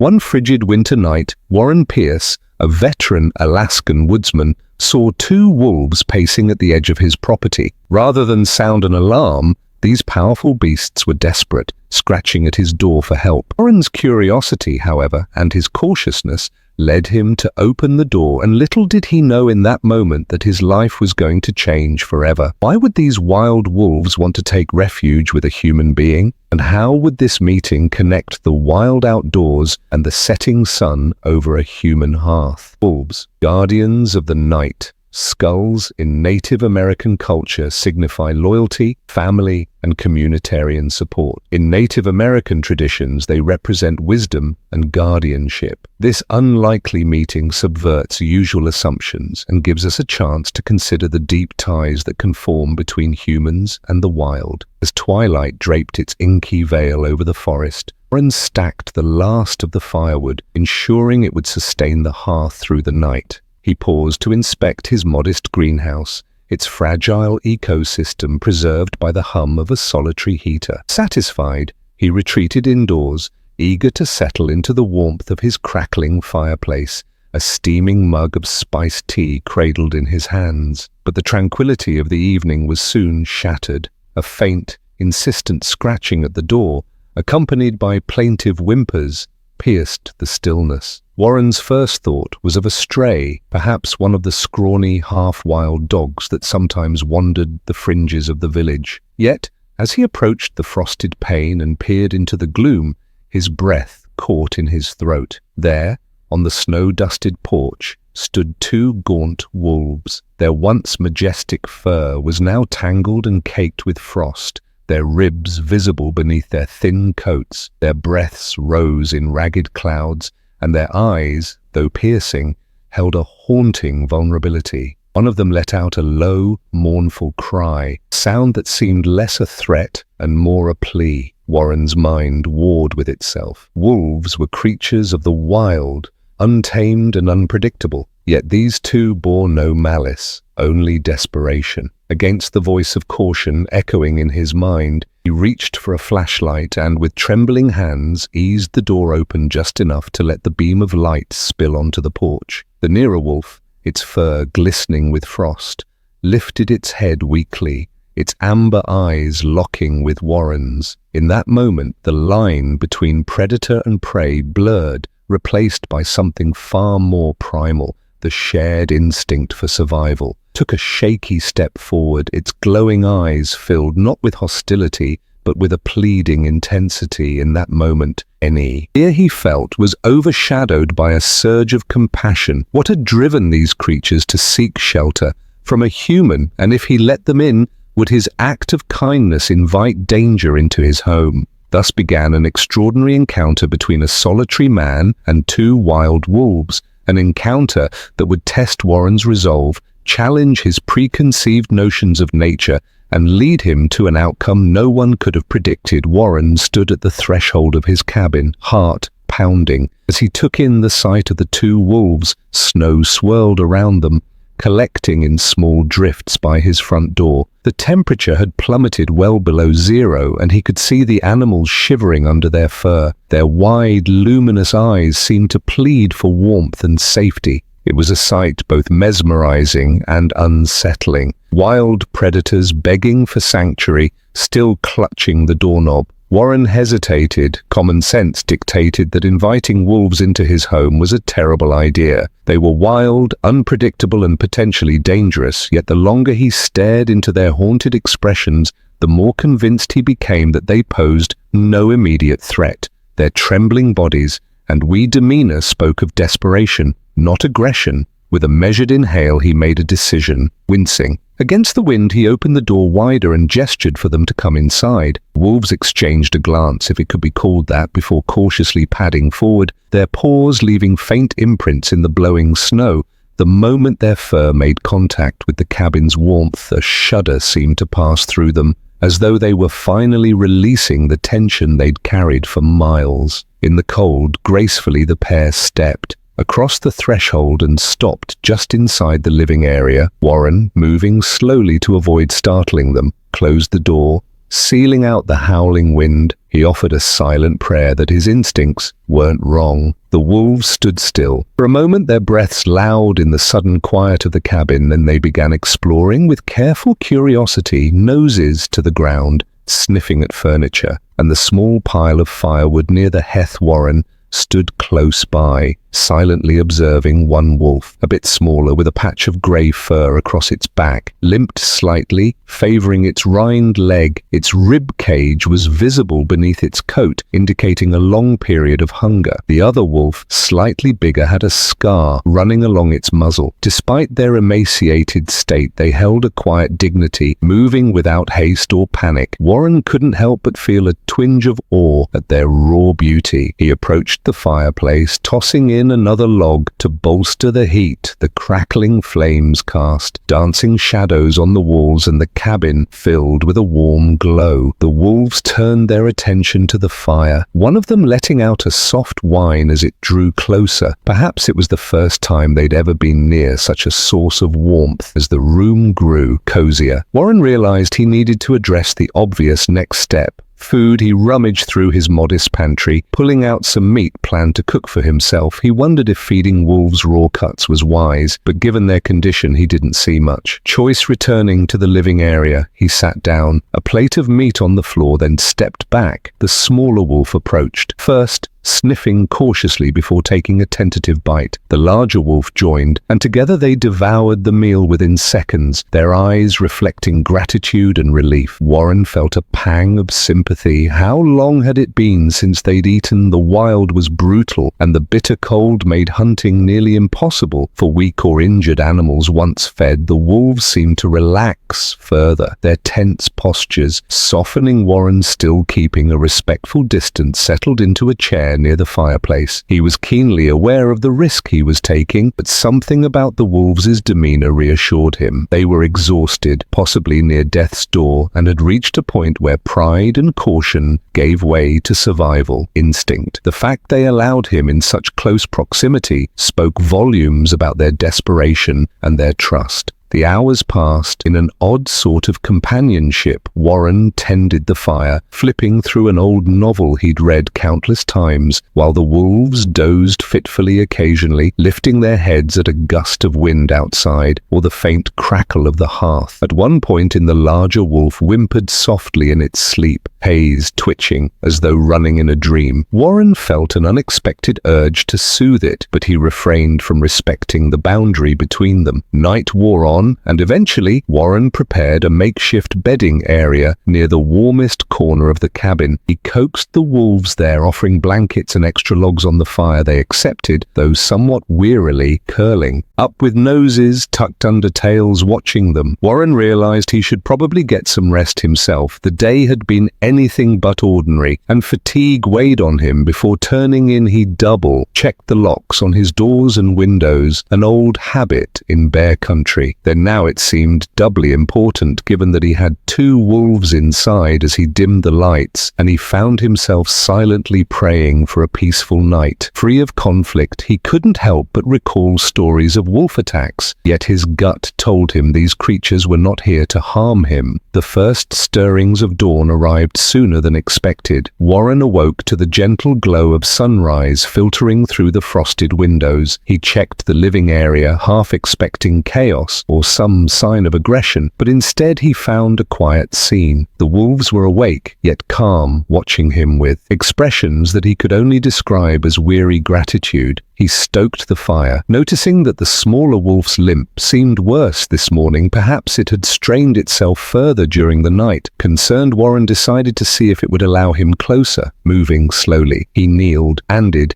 One frigid winter night, Warren Pierce, a veteran Alaskan woodsman, saw two wolves pacing at the edge of his property. Rather than sound an alarm, these powerful beasts were desperate, scratching at his door for help. Warren's curiosity, however, and his cautiousness led him to open the door, and little did he know in that moment that his life was going to change forever. Why would these wild wolves want to take refuge with a human being? And how would this meeting connect the wild outdoors and the setting sun over a human hearth? Wolves, guardians of the night. Skulls in Native American culture signify loyalty, family, and communitarian support. In Native American traditions, they represent wisdom and guardianship. This unlikely meeting subverts usual assumptions and gives us a chance to consider the deep ties that can form between humans and the wild. As twilight draped its inky veil over the forest, Warren stacked the last of the firewood, ensuring it would sustain the hearth through the night. He paused to inspect his modest greenhouse, its fragile ecosystem preserved by the hum of a solitary heater. Satisfied, he retreated indoors, eager to settle into the warmth of his crackling fireplace, a steaming mug of spiced tea cradled in his hands. But the tranquility of the evening was soon shattered. A faint, insistent scratching at the door, accompanied by plaintive whimpers, pierced the stillness. Warren's first thought was of a stray, perhaps one of the scrawny, half-wild dogs that sometimes wandered the fringes of the village. Yet, as he approached the frosted pane and peered into the gloom, his breath caught in his throat. There, on the snow-dusted porch, stood two gaunt wolves. Their once majestic fur was now tangled and caked with frost, their ribs visible beneath their thin coats. Their breaths rose in ragged clouds, and their eyes, though piercing, held a haunting vulnerability. One of them let out a low, mournful cry, sound that seemed less a threat and more a plea. Warren's mind warred with itself. Wolves were creatures of the wild, untamed and unpredictable. Yet these two bore no malice, only desperation. Against the voice of caution echoing in his mind, he reached for a flashlight and, with trembling hands, eased the door open just enough to let the beam of light spill onto the porch. The nearer wolf, its fur glistening with frost, lifted its head weakly, its amber eyes locking with Warren's. In that moment, the line between predator and prey blurred, replaced by something far more primal. The shared instinct for survival took a shaky step forward, its glowing eyes filled not with hostility, but with a pleading intensity. In that moment, any fear he felt was overshadowed by a surge of compassion. What had driven these creatures to seek shelter from a human, and if he let them in, would his act of kindness invite danger into his home? Thus began an extraordinary encounter between a solitary man and two wild wolves, an encounter that would test Warren's resolve, challenge his preconceived notions of nature, and lead him to an outcome no one could have predicted. Warren stood at the threshold of his cabin, heart pounding. As he took in the sight of the two wolves, snow swirled around them, collecting in small drifts by his front door. The temperature had plummeted well below zero, and he could see the animals shivering under their fur. Their wide, luminous eyes seemed to plead for warmth and safety. It was a sight both mesmerizing and unsettling. Wild predators begging for sanctuary, still clutching the doorknob. Warren hesitated. Common sense dictated that inviting wolves into his home was a terrible idea. They were wild, unpredictable, and potentially dangerous, yet the longer he stared into their haunted expressions, the more convinced he became that they posed no immediate threat. Their trembling bodies and wee demeanor spoke of desperation, not aggression. With a measured inhale, he made a decision, wincing. Against the wind, he opened the door wider and gestured for them to come inside. Wolves exchanged a glance, if it could be called that, before cautiously padding forward, their paws leaving faint imprints in the blowing snow. The moment their fur made contact with the cabin's warmth, a shudder seemed to pass through them, as though they were finally releasing the tension they'd carried for miles. In the cold, gracefully the pair stepped across the threshold and stopped just inside the living area. Warren, moving slowly to avoid startling them, closed the door, sealing out the howling wind. He offered a silent prayer that his instincts weren't wrong. The wolves stood still. For a moment their breaths loud in the sudden quiet of the cabin, then they began exploring with careful curiosity, noses to the ground, sniffing at furniture, and the small pile of firewood near the hearth warren stood close by, silently observing one wolf, a bit smaller with a patch of grey fur across its back, limped slightly, favouring its rind leg. Its rib cage was visible beneath its coat, indicating a long period of hunger. The other wolf, slightly bigger, had a scar running along its muzzle. Despite their emaciated state, they held a quiet dignity, moving without haste or panic. Warren couldn't help but feel a twinge of awe at their raw beauty. He approached the fireplace, tossing in another log to bolster the heat. The crackling flames cast dancing shadows on the walls, and the cabin filled with a warm glow. The wolves turned their attention to the fire, one of them letting out a soft whine as it drew closer. Perhaps it was the first time they'd ever been near such a source of warmth. As the room grew cozier, Warren realized he needed to address the obvious next step. Food. He rummaged through his modest pantry, pulling out some meat planned to cook for himself. He wondered if feeding wolves raw cuts was wise, but given their condition he didn't see much choice. Returning to the living area, he sat down, a plate of meat on the floor, then stepped back. The smaller wolf approached, first sniffing cautiously before taking a tentative bite. The larger wolf joined, and together they devoured the meal within seconds, their eyes reflecting gratitude and relief. Warren felt a pang of sympathy. How long had it been since they'd eaten? The wild was brutal, and the bitter cold made hunting nearly impossible for weak or injured animals. Once fed, the wolves seemed to relax further, their tense postures softening. Warren, still keeping a respectful distance, settled into a chair near the fireplace. He was keenly aware of the risk he was taking, but something about the wolves' demeanor reassured him. They were exhausted, possibly near death's door, and had reached a point where pride and caution gave way to survival instinct. The fact they allowed him in such close proximity spoke volumes about their desperation and their trust. The hours passed in an odd sort of companionship. Warren tended the fire, flipping through an old novel he'd read countless times, while the wolves dozed fitfully occasionally, lifting their heads at a gust of wind outside or the faint crackle of the hearth. At one point the larger wolf whimpered softly in its sleep, haze twitching as though running in a dream. Warren felt an unexpected urge to soothe it, but he refrained from respecting the boundary between them. Night wore on, and eventually Warren prepared a makeshift bedding area near the warmest corner of the cabin. He coaxed the wolves there, offering blankets and extra logs on the fire. They accepted, though somewhat wearily, curling up with noses tucked under tails watching them. Warren realized he should probably get some rest himself. The day had been anything but ordinary, and fatigue weighed on him. Before turning in, he double-checked the locks on his doors and windows, an old habit in bear country. Then now it seemed doubly important, given that he had two wolves inside. As he dimmed the lights, and he found himself silently praying for a peaceful night, free of conflict. He couldn't help but recall stories of wolf attacks, yet his gut told him these creatures were not here to harm him. The first stirrings of dawn arrived sooner than expected. Warren awoke to the gentle glow of sunrise filtering through the frosted windows. He checked the living area, half expecting chaos or some sign of aggression, but instead he found a quiet scene. The wolves were awake, yet calm, watching him with expressions that he could only describe as weary gratitude. He stoked the fire, noticing that the smaller wolf's limp seemed worse this morning. Perhaps it had strained itself further during the night. Concerned, Warren decided to see if it would allow him closer. Moving slowly, he kneeled,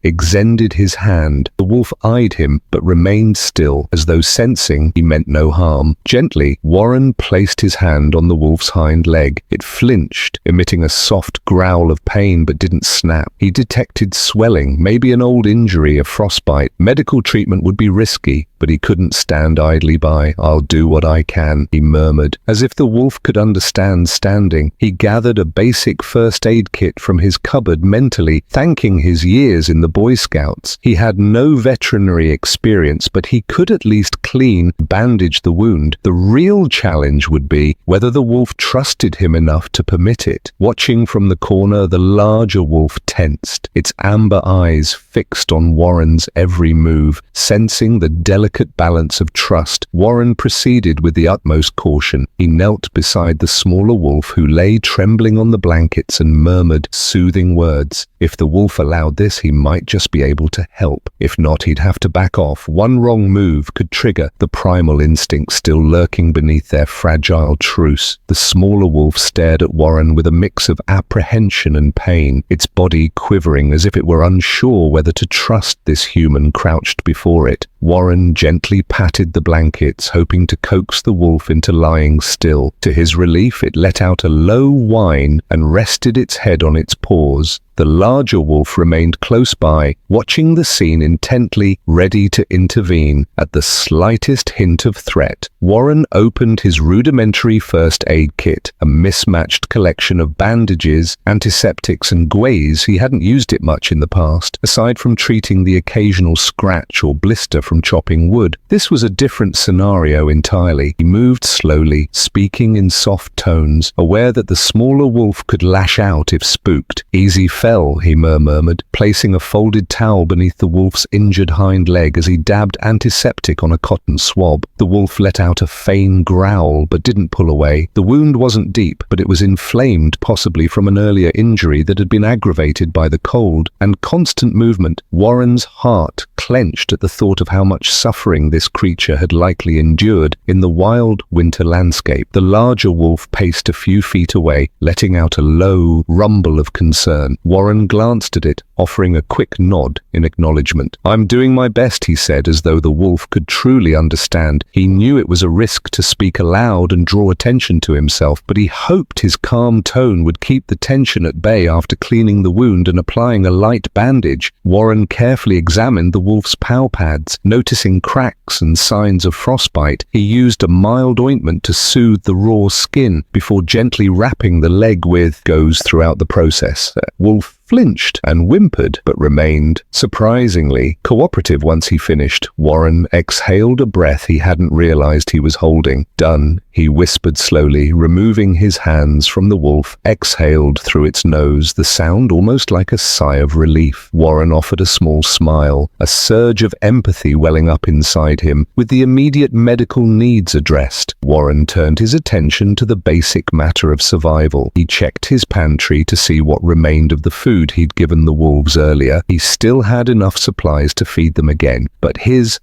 extended his hand. The wolf eyed him, but remained still, as though sensing he meant no harm. Gently, Warren placed his hand on the wolf's hind leg. It flinched, emitting a soft growl of pain, but didn't snap. He detected swelling, maybe an old injury, a frostbite. Medical treatment would be risky, but he couldn't stand idly by. "I'll do what I can," he murmured, as if the wolf could understand standing. He gathered a basic first aid kit from his cupboard mentally, thanking his years in the Boy Scouts. He had no veterinary experience, but he could at least clean, bandage the wound. The real challenge would be whether the wolf trusted him enough to permit it. Watching from the corner, the larger wolf tensed, its amber eyes fixed on Warren's every move. Sensing the delicate balance of trust, Warren proceeded with the utmost caution. He knelt beside the smaller wolf, who lay trembling on the blankets, and murmured soothing words. If the wolf allowed this, he might just be able to help. If not, he'd have to back off. One wrong move could trigger the primal instinct still lurking beneath their fragile truce. The smaller wolf stared at Warren with a mix of apprehension and pain, its body quivering as if it were unsure whether to trust this human crouched before it. Warren gently patted the blankets, hoping to coax the wolf into lying still. To his relief, it let out a low whine and rested its head on its paws. The larger wolf remained close by, watching the scene intently, ready to intervene at the slightest hint of threat. Warren opened his rudimentary first aid kit, a mismatched collection of bandages, antiseptics and gauze. He hadn't used it much in the past, aside from treating the occasional scratch or blister from chopping wood. This was a different scenario entirely. He moved slowly, speaking in soft tones, aware that the smaller wolf could lash out if spooked. "Easy fell," he murmured, placing a folded towel beneath the wolf's injured hind leg as he dabbed antiseptic on a cotton swab. The wolf let out a faint growl but didn't pull away. The wound wasn't deep, but it was inflamed, possibly from an earlier injury that had been aggravated by the cold and constant movement. Warren's heart clenched at the thought of how much suffering this creature had likely endured in the wild winter landscape. The larger wolf paced a few feet away, letting out a low rumble of concern. Warren glanced at it, offering a quick nod in acknowledgement. "I'm doing my best," he said, as though the wolf could truly understand. He knew it was a risk to speak aloud and draw attention to himself, but he hoped his calm tone would keep the tension at bay after cleaning the wound and applying a light bandage. Warren carefully examined the wolf's paw pads, noticing cracks and signs of frostbite. He used a mild ointment to soothe the raw skin before gently wrapping the leg with gauze throughout the process. Wolf flinched and whimpered, but remained surprisingly cooperative once he finished. Warren exhaled a breath he hadn't realized he was holding. "Done," he whispered slowly, removing his hands from the wolf. Exhaled through its nose, the sound almost like a sigh of relief. Warren offered a small smile, a surge of empathy welling up inside him. With the immediate medical needs addressed, Warren turned his attention to the basic matter of survival. He checked his pantry to see what remained of the food he'd given the wolves earlier. He still had enough supplies to feed them again, but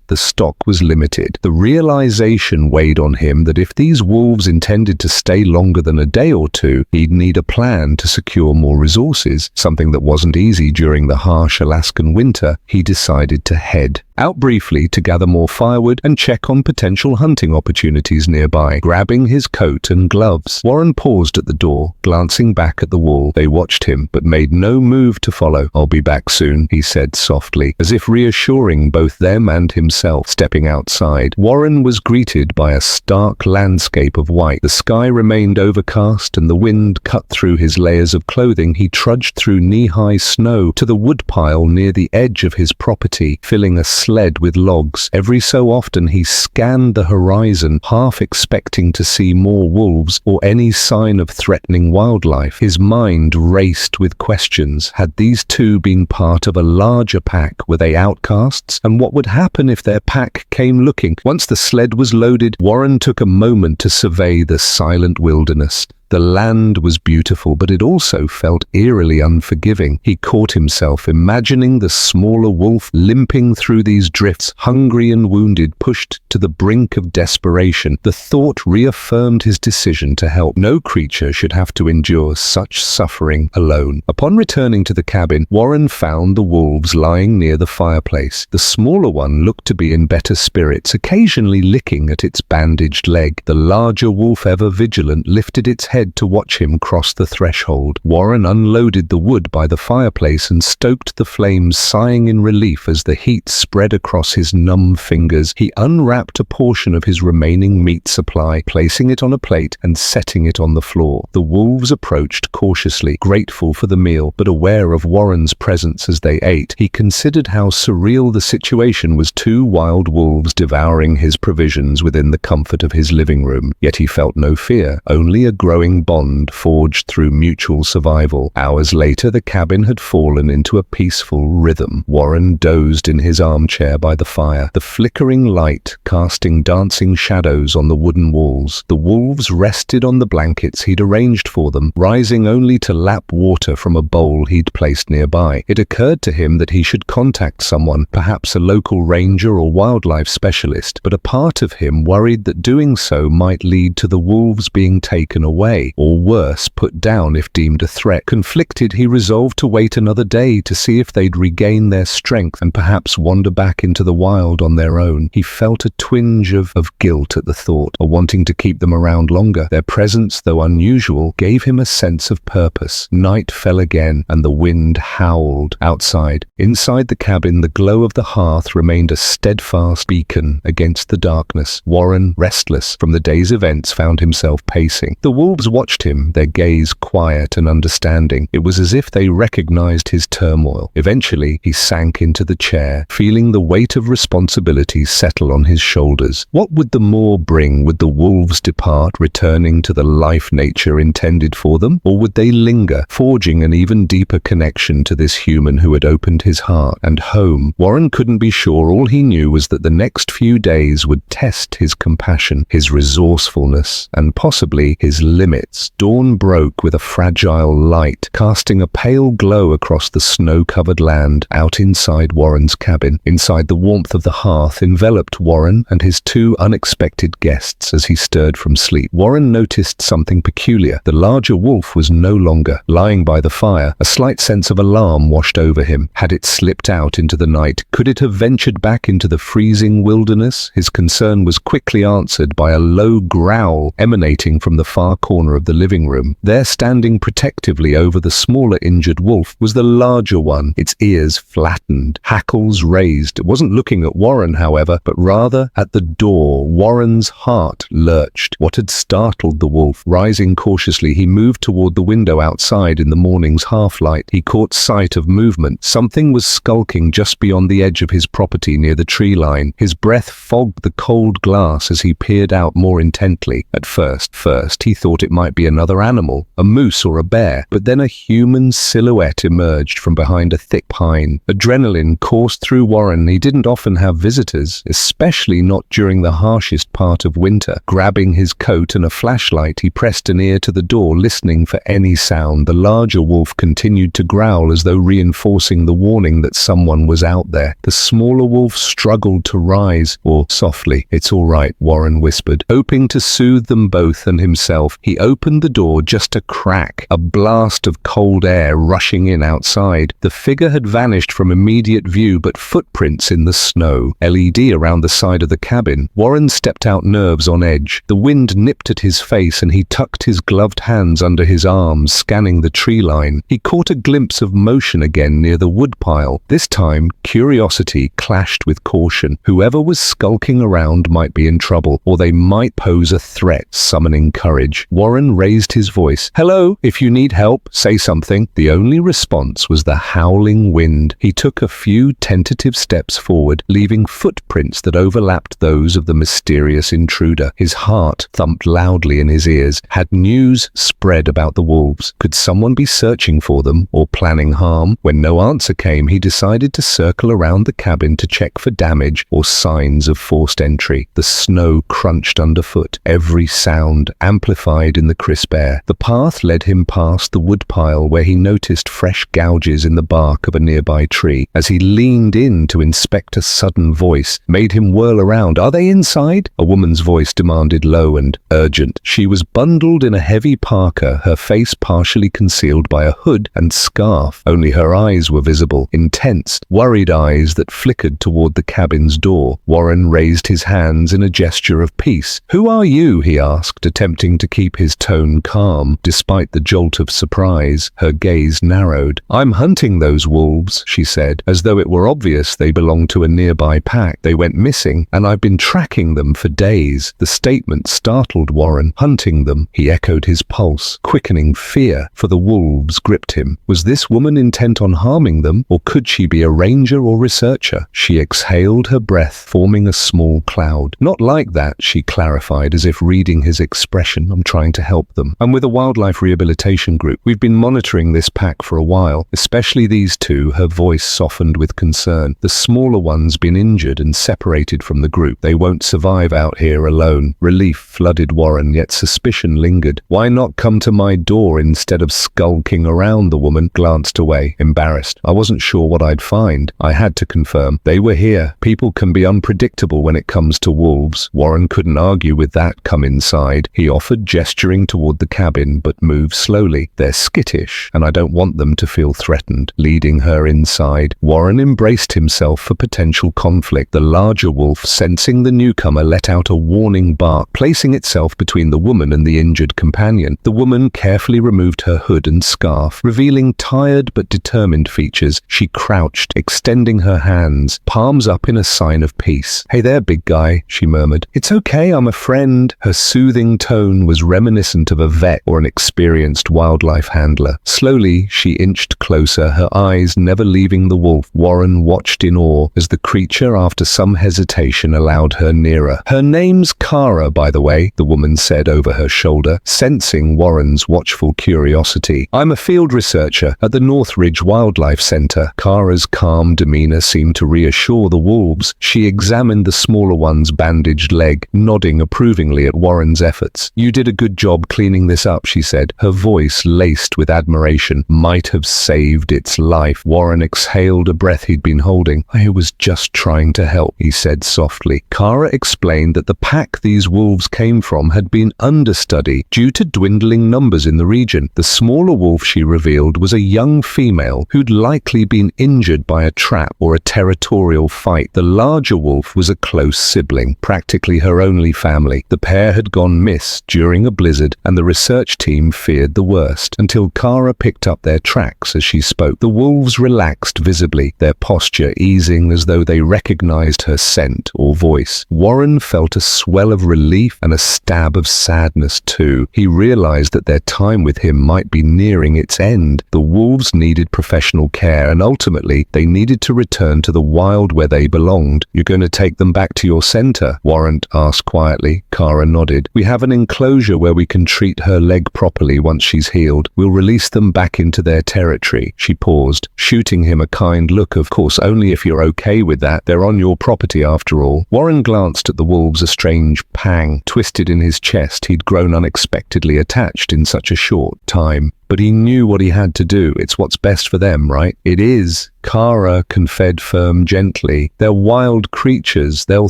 the stock was limited. The realization weighed on him that if these wolves intended to stay longer than a day or two, he'd need a plan to secure more resources, something that wasn't easy during the harsh Alaskan winter. He decided to head out briefly to gather more firewood and check on potential hunting opportunities nearby. Grabbing his coat and gloves, Warren paused at the door, glancing back at the wall. They watched him, but made no move to follow. "I'll be back soon," he said softly, as if reassuring both them and himself. Stepping outside, Warren was greeted by a stark landscape of white. The sky remained overcast and the wind cut through his layers of clothing. He trudged through knee-high snow to the woodpile near the edge of his property, filling a sled with logs. Every so often he scanned the horizon, half expecting to see more wolves or any sign of threatening wildlife. His mind raced with questions. Had these two been part of a larger pack? Were they outcasts? And what would happen if their pack came looking? Once the sled was loaded, Warren took a moment to survey the silent wilderness. The land was beautiful, but it also felt eerily unforgiving. He caught himself imagining the smaller wolf limping through these drifts, hungry and wounded, pushed to the brink of desperation. The thought reaffirmed his decision to help. No creature should have to endure such suffering alone. Upon returning to the cabin, Warren found the wolves lying near the fireplace. The smaller one looked to be in better spirits, occasionally licking at its bandaged leg. The larger wolf, ever vigilant, lifted its head to watch him cross the threshold. Warren unloaded the wood by the fireplace and stoked the flames, sighing in relief as the heat spread across his numb fingers. He unwrapped a portion of his remaining meat supply, placing it on a plate and setting it on the floor. The wolves approached cautiously, grateful for the meal, but aware of Warren's presence as they ate. He considered how surreal the situation was: two wild wolves devouring his provisions within the comfort of his living room. Yet he felt no fear, only a growing bond forged through mutual survival. Hours later, the cabin had fallen into a peaceful rhythm. Warren dozed in his armchair by the fire, the flickering light casting dancing shadows on the wooden walls. The wolves rested on the blankets he'd arranged for them, rising only to lap water from a bowl he'd placed nearby. It occurred to him that he should contact someone, perhaps a local ranger or wildlife specialist, but a part of him worried that doing so might lead to the wolves being taken away, or worse, put down if deemed a threat. Conflicted, he resolved to wait another day to see if they'd regain their strength and perhaps wander back into the wild on their own. He felt a twinge of guilt at the thought, or wanting to keep them around longer. Their presence, though unusual, gave him a sense of purpose. Night fell again, and the wind howled outside. Inside the cabin, the glow of the hearth remained a steadfast beacon against the darkness. Warren, restless from the day's events, found himself pacing. The wolves watched him, their gaze quiet and understanding. It was as if they recognized his turmoil. Eventually, he sank into the chair, feeling the weight of responsibility settle on his shoulders. What would the moor bring? Would the wolves depart, returning to the life nature intended for them? Or would they linger, forging an even deeper connection to this human who had opened his heart and home? Warren couldn't be sure. All he knew was that the next few days would test his compassion, his resourcefulness, and possibly his limits. Dawn broke with a fragile light, casting a pale glow across the snow-covered land out inside Warren's cabin. Inside, the warmth of the hearth enveloped Warren and his two unexpected guests as he stirred from sleep. Warren noticed something peculiar. The larger wolf was no longer lying by the fire. A slight sense of alarm washed over him. Had it slipped out into the night? Could it have ventured back into the freezing wilderness? His concern was quickly answered by a low growl emanating from the far corner of the living room. There, standing protectively over the smaller injured wolf, was the larger one, its ears flattened, hackles raised. It wasn't looking at Warren, however, but rather at the door. Warren's heart lurched. What had startled the wolf? Rising cautiously, he moved toward the window outside in the morning's half-light. He caught sight of movement. Something was skulking just beyond the edge of his property near the tree line. His breath fogged the cold glass as he peered out more intently. At first, he thought it might be another animal, a moose or a bear, but then a human silhouette emerged from behind a thick pine. Adrenaline coursed through Warren. He didn't often have visitors, especially not during the harshest part of winter. Grabbing his coat and a flashlight, he pressed an ear to the door, listening for any sound. The larger wolf continued to growl as though reinforcing the warning that someone was out there. The smaller wolf struggled to rise, or softly. "It's all right," Warren whispered. Hoping to soothe them both and himself, he opened the door just a crack. A blast of cold air rushing in outside. The figure had vanished from immediate view, but footprints in the snow. LED around the side of the cabin. Warren stepped out, nerves on edge. The wind nipped at his face and he tucked his gloved hands under his arms, scanning the tree line. He caught a glimpse of motion again near the woodpile. This time, curiosity clashed with caution. Whoever was skulking around might be in trouble, or they might pose a threat, summoning courage. Warren raised his voice. "Hello, if you need help, say something." The only response was the howling wind. He took a few tentative steps forward, leaving footprints that overlapped those of the mysterious intruder. His heart thumped loudly in his ears. Had news spread about the wolves? Could someone be searching for them or planning harm? When no answer came, he decided to circle around the cabin to check for damage or signs of forced entry. The snow crunched underfoot, every sound amplified in the crisp air. The path led him past the woodpile where he noticed fresh gouges in the bark of a nearby tree. As he leaned in to inspect, a sudden voice made him whirl around. "Are they inside?" A woman's voice demanded, low and urgent. She was bundled in a heavy parka, her face partially concealed by a hood and scarf. Only her eyes were visible, intense, worried eyes that flickered toward the cabin's door. Warren raised his hands in a gesture of peace. "Who are you?" he asked, attempting to keep his his tone calm, despite the jolt of surprise. Her gaze narrowed. "I'm hunting those wolves," she said, as though it were obvious they belonged to a nearby pack. "They went missing, and I've been tracking them for days." The statement startled Warren. Hunting them? He echoed, his pulse quickening. Fear for the wolves gripped him. Was this woman intent on harming them, or could she be a ranger or researcher? She exhaled, her breath forming a small cloud. "Not like that," she clarified, as if reading his expression. "I'm trying to help them. I'm with a wildlife rehabilitation group. We've been monitoring this pack for a while, especially these two." Her voice softened with concern. "The smaller one's been injured and separated from the group. They won't survive out here alone." Relief flooded Warren, yet suspicion lingered. "Why not come to my door instead of skulking around?" The woman glanced away, embarrassed. "I wasn't sure what I'd find." I had to confirm. "They were here. People can be unpredictable when it comes to wolves." Warren couldn't argue with that. "Come inside," he offered, gesturing toward the cabin, "but move slowly. They're skittish, and I don't want them to feel threatened." Leading her inside, Warren embraced himself for potential conflict. The larger wolf, sensing the newcomer, let out a warning bark, placing itself between the woman and the injured companion. The woman carefully removed her hood and scarf, revealing tired but determined features. She crouched, extending her hands, palms up in a sign of peace. "Hey there, big guy," she murmured. "It's okay, I'm a friend." Her soothing tone was reminiscent of a vet or an experienced wildlife handler. Slowly, she inched closer, her eyes never leaving the wolf. Warren watched in awe as the creature, after some hesitation, allowed her nearer. "Her name's Kara, by the way," the woman said over her shoulder, sensing Warren's watchful curiosity. "I'm a field researcher at the Northridge Wildlife Center." Kara's calm demeanor seemed to reassure the wolves. She examined the smaller one's bandaged leg, nodding approvingly at Warren's efforts. "You did a good job cleaning this up," she said, her voice laced with admiration. "Might have saved its life." Warren exhaled a breath he'd been holding. "I was just trying to help," he said softly. Kara explained that the pack these wolves came from had been understudy due to dwindling numbers in the region. The smaller wolf, she revealed, was a young female who'd likely been injured by a trap or a territorial fight. The larger wolf was a close sibling, practically her only family. The pair had gone miss during a blizzard, and the research team feared the worst, until Kara picked up their tracks as she spoke. The wolves relaxed visibly, their posture easing as though they recognized her scent or voice. Warren felt a swell of relief and a stab of sadness too. He realized that their time with him might be nearing its end. The wolves needed professional care, and ultimately they needed to return to the wild where they belonged. "You're going to take them back to your center?" Warren asked quietly. Kara nodded. "We have an enclosure where we can treat her leg properly once she's healed. We'll release them back into their territory." She paused, shooting him a kind look. "Of course, only if you're okay with that. They're on your property after all." Warren glanced at the wolves, a strange pang twisted in his chest. He'd grown unexpectedly attached in such a short time. But he knew what he had to do. It's what's best for them, right? "It is," Kara confessed firm gently. "They're wild creatures. They'll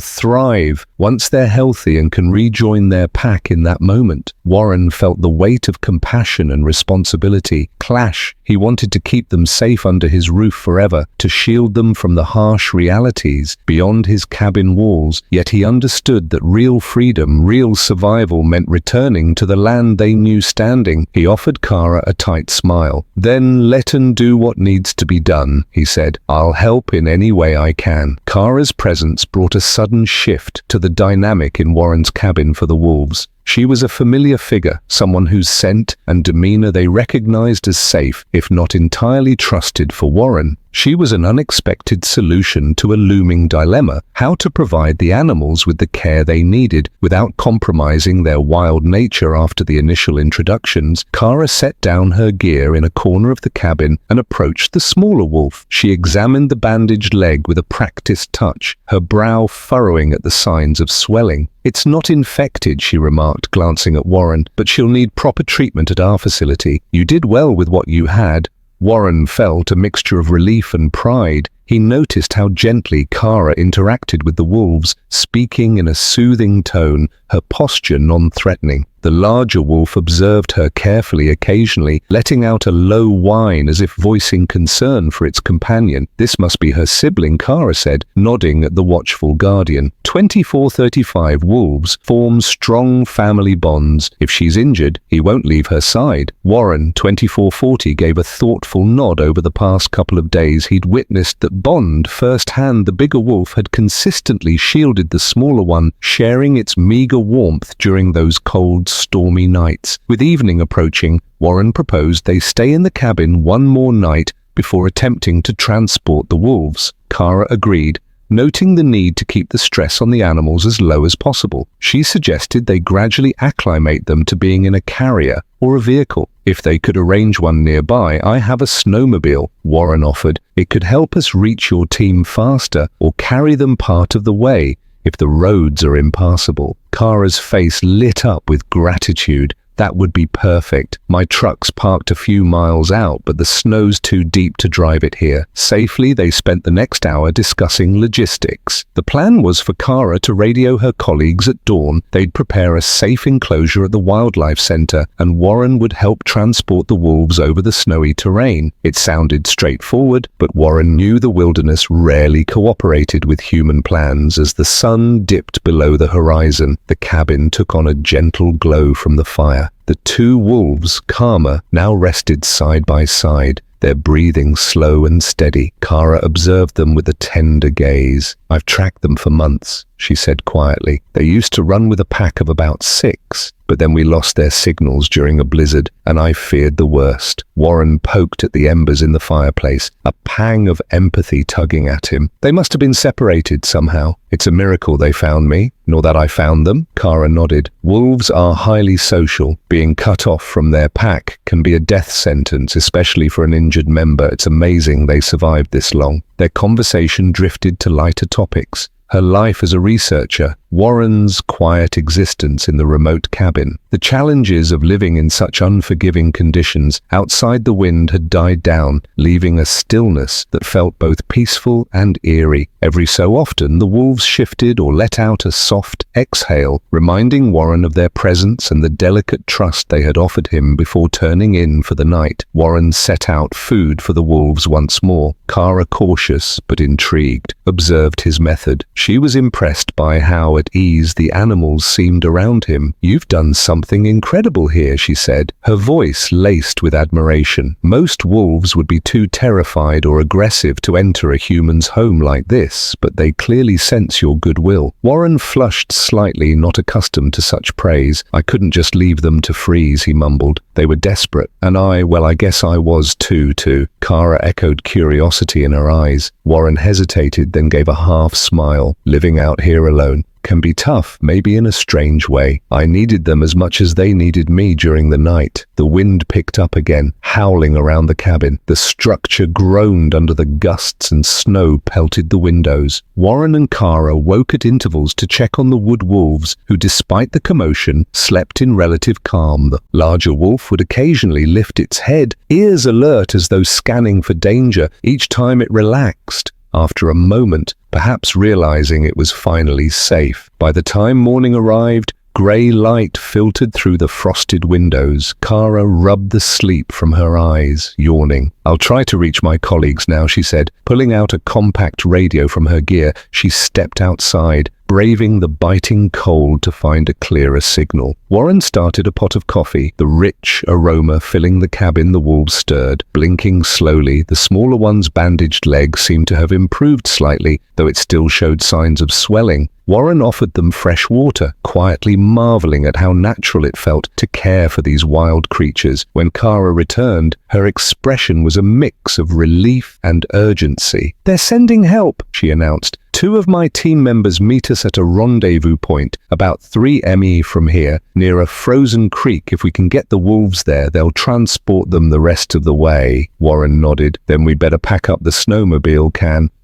thrive once they're healthy and can rejoin their pack in that moment." Warren felt the weight of compassion and responsibility clash. He wanted to keep them safe under his roof forever, to shield them from the harsh realities beyond his cabin walls. Yet he understood that real freedom, real survival meant returning to the land they knew standing. He offered Kara a tight smile. "Then let 'em do what needs to be done," he said. "I'll help in any way I can." Kara's presence brought a sudden shift to the dynamic in Warren's cabin for the wolves. She was a familiar figure, someone whose scent and demeanor they recognized as safe, if not entirely trusted. For Warren, she was an unexpected solution to a looming dilemma: how to provide the animals with the care they needed without compromising their wild nature. After the initial introductions, Kara set down her gear in a corner of the cabin and approached the smaller wolf. She examined the bandaged leg with a practiced touch, her brow furrowing at the signs of swelling. "It's not infected," she remarked, glancing at Warren, "but she'll need proper treatment at our facility. You did well with what you had." Warren felt a mixture of relief and pride. He noticed how gently Kara interacted with the wolves, speaking in a soothing tone, her posture non-threatening. The The larger wolf observed her carefully, occasionally letting out a low whine as if voicing concern for its companion. This must be her sibling, Kara said, nodding at the watchful guardian. 2435 wolves form strong family bonds. If she's injured, he won't leave her side. Warren, 2440, gave a thoughtful nod. Over the past couple of days, he'd witnessed that bond firsthand. The bigger wolf had consistently shielded the smaller one, sharing its meager warmth during those cold, stormy nights. With evening approaching, Warren proposed they stay in the cabin one more night before attempting to transport the wolves. Kara agreed, noting the need to keep the stress on the animals as low as possible. She suggested they gradually acclimate them to being in a carrier or a vehicle. If they could arrange one nearby, I have a snowmobile, Warren offered. It could help us reach your team faster or carry them part of the way if the roads are impassable. Kara's face lit up with gratitude. That would be perfect. My truck's parked a few miles out, but the snow's too deep to drive it here. Safely, they spent the next hour discussing logistics. The plan was for Kara to radio her colleagues at dawn. They'd prepare a safe enclosure at the wildlife center, and Warren would help transport the wolves over the snowy terrain. It sounded straightforward, but Warren knew the wilderness rarely cooperated with human plans. As the sun dipped below the horizon, the cabin took on a gentle glow from the fire. The two wolves, calmer, now rested side by side, their breathing slow and steady. Kara observed them with a tender gaze. I've tracked them for months, she said quietly. They used to run with a pack of about 6, but then we lost their signals during a blizzard, and I feared the worst. Warren poked at the embers in the fireplace, a pang of empathy tugging at him. They must have been separated somehow. It's a miracle they found me, nor that I found them. Kara nodded. Wolves are highly social. Being cut off from their pack can be a death sentence, especially for an injured member. It's amazing they survived this long. Their conversation drifted to lighter topics. Her life as a researcher, Warren's quiet existence in the remote cabin. The challenges of living in such unforgiving conditions outside the wind had died down, leaving a stillness that felt both peaceful and eerie. Every so often, the wolves shifted or let out a soft exhale, reminding Warren of their presence and the delicate trust they had offered him before turning in for the night. Warren set out food for the wolves once more. Kara, cautious but intrigued, observed his method. She was impressed by how at ease the animals seemed around him. You've done something incredible here, she said, her voice laced with admiration. Most wolves would be too terrified or aggressive to enter a human's home like this, but they clearly sense your goodwill. Warren flushed slightly, not accustomed to such praise. I couldn't just leave them to freeze, he mumbled. They were desperate, and I guess I was too. Kara echoed curiosity in her eyes. Warren hesitated, then gave a half smile. Living out here alone can be tough, maybe in a strange way. I needed them as much as they needed me during the night. The wind picked up again, howling around the cabin. The structure groaned under the gusts and snow pelted the windows. Warren and Kara woke at intervals to check on the wood wolves, who, despite the commotion, slept in relative calm. The larger wolf would occasionally lift its head, ears alert as though scanning for danger. Each time it relaxed, after a moment, perhaps realizing it was finally safe. By the time morning arrived, grey light filtered through the frosted windows. Kara rubbed the sleep from her eyes, yawning. I'll try to reach my colleagues now, she said. Pulling out a compact radio from her gear, she stepped outside, braving the biting cold to find a clearer signal. Warren started a pot of coffee, the rich aroma filling the cabin. The wolves stirred, blinking slowly. The smaller one's bandaged leg seemed to have improved slightly, though it still showed signs of swelling. Warren offered them fresh water, quietly marveling at how natural it felt to care for these wild creatures. When Kara returned, her expression was a mix of relief and urgency. They're sending help, she announced. 2 of my team members meet us at a rendezvous point, about 3 mi from here, near a frozen creek. If we can get the wolves there, they'll transport them the rest of the way. Warren nodded. Then we'd better pack up the snowmobile,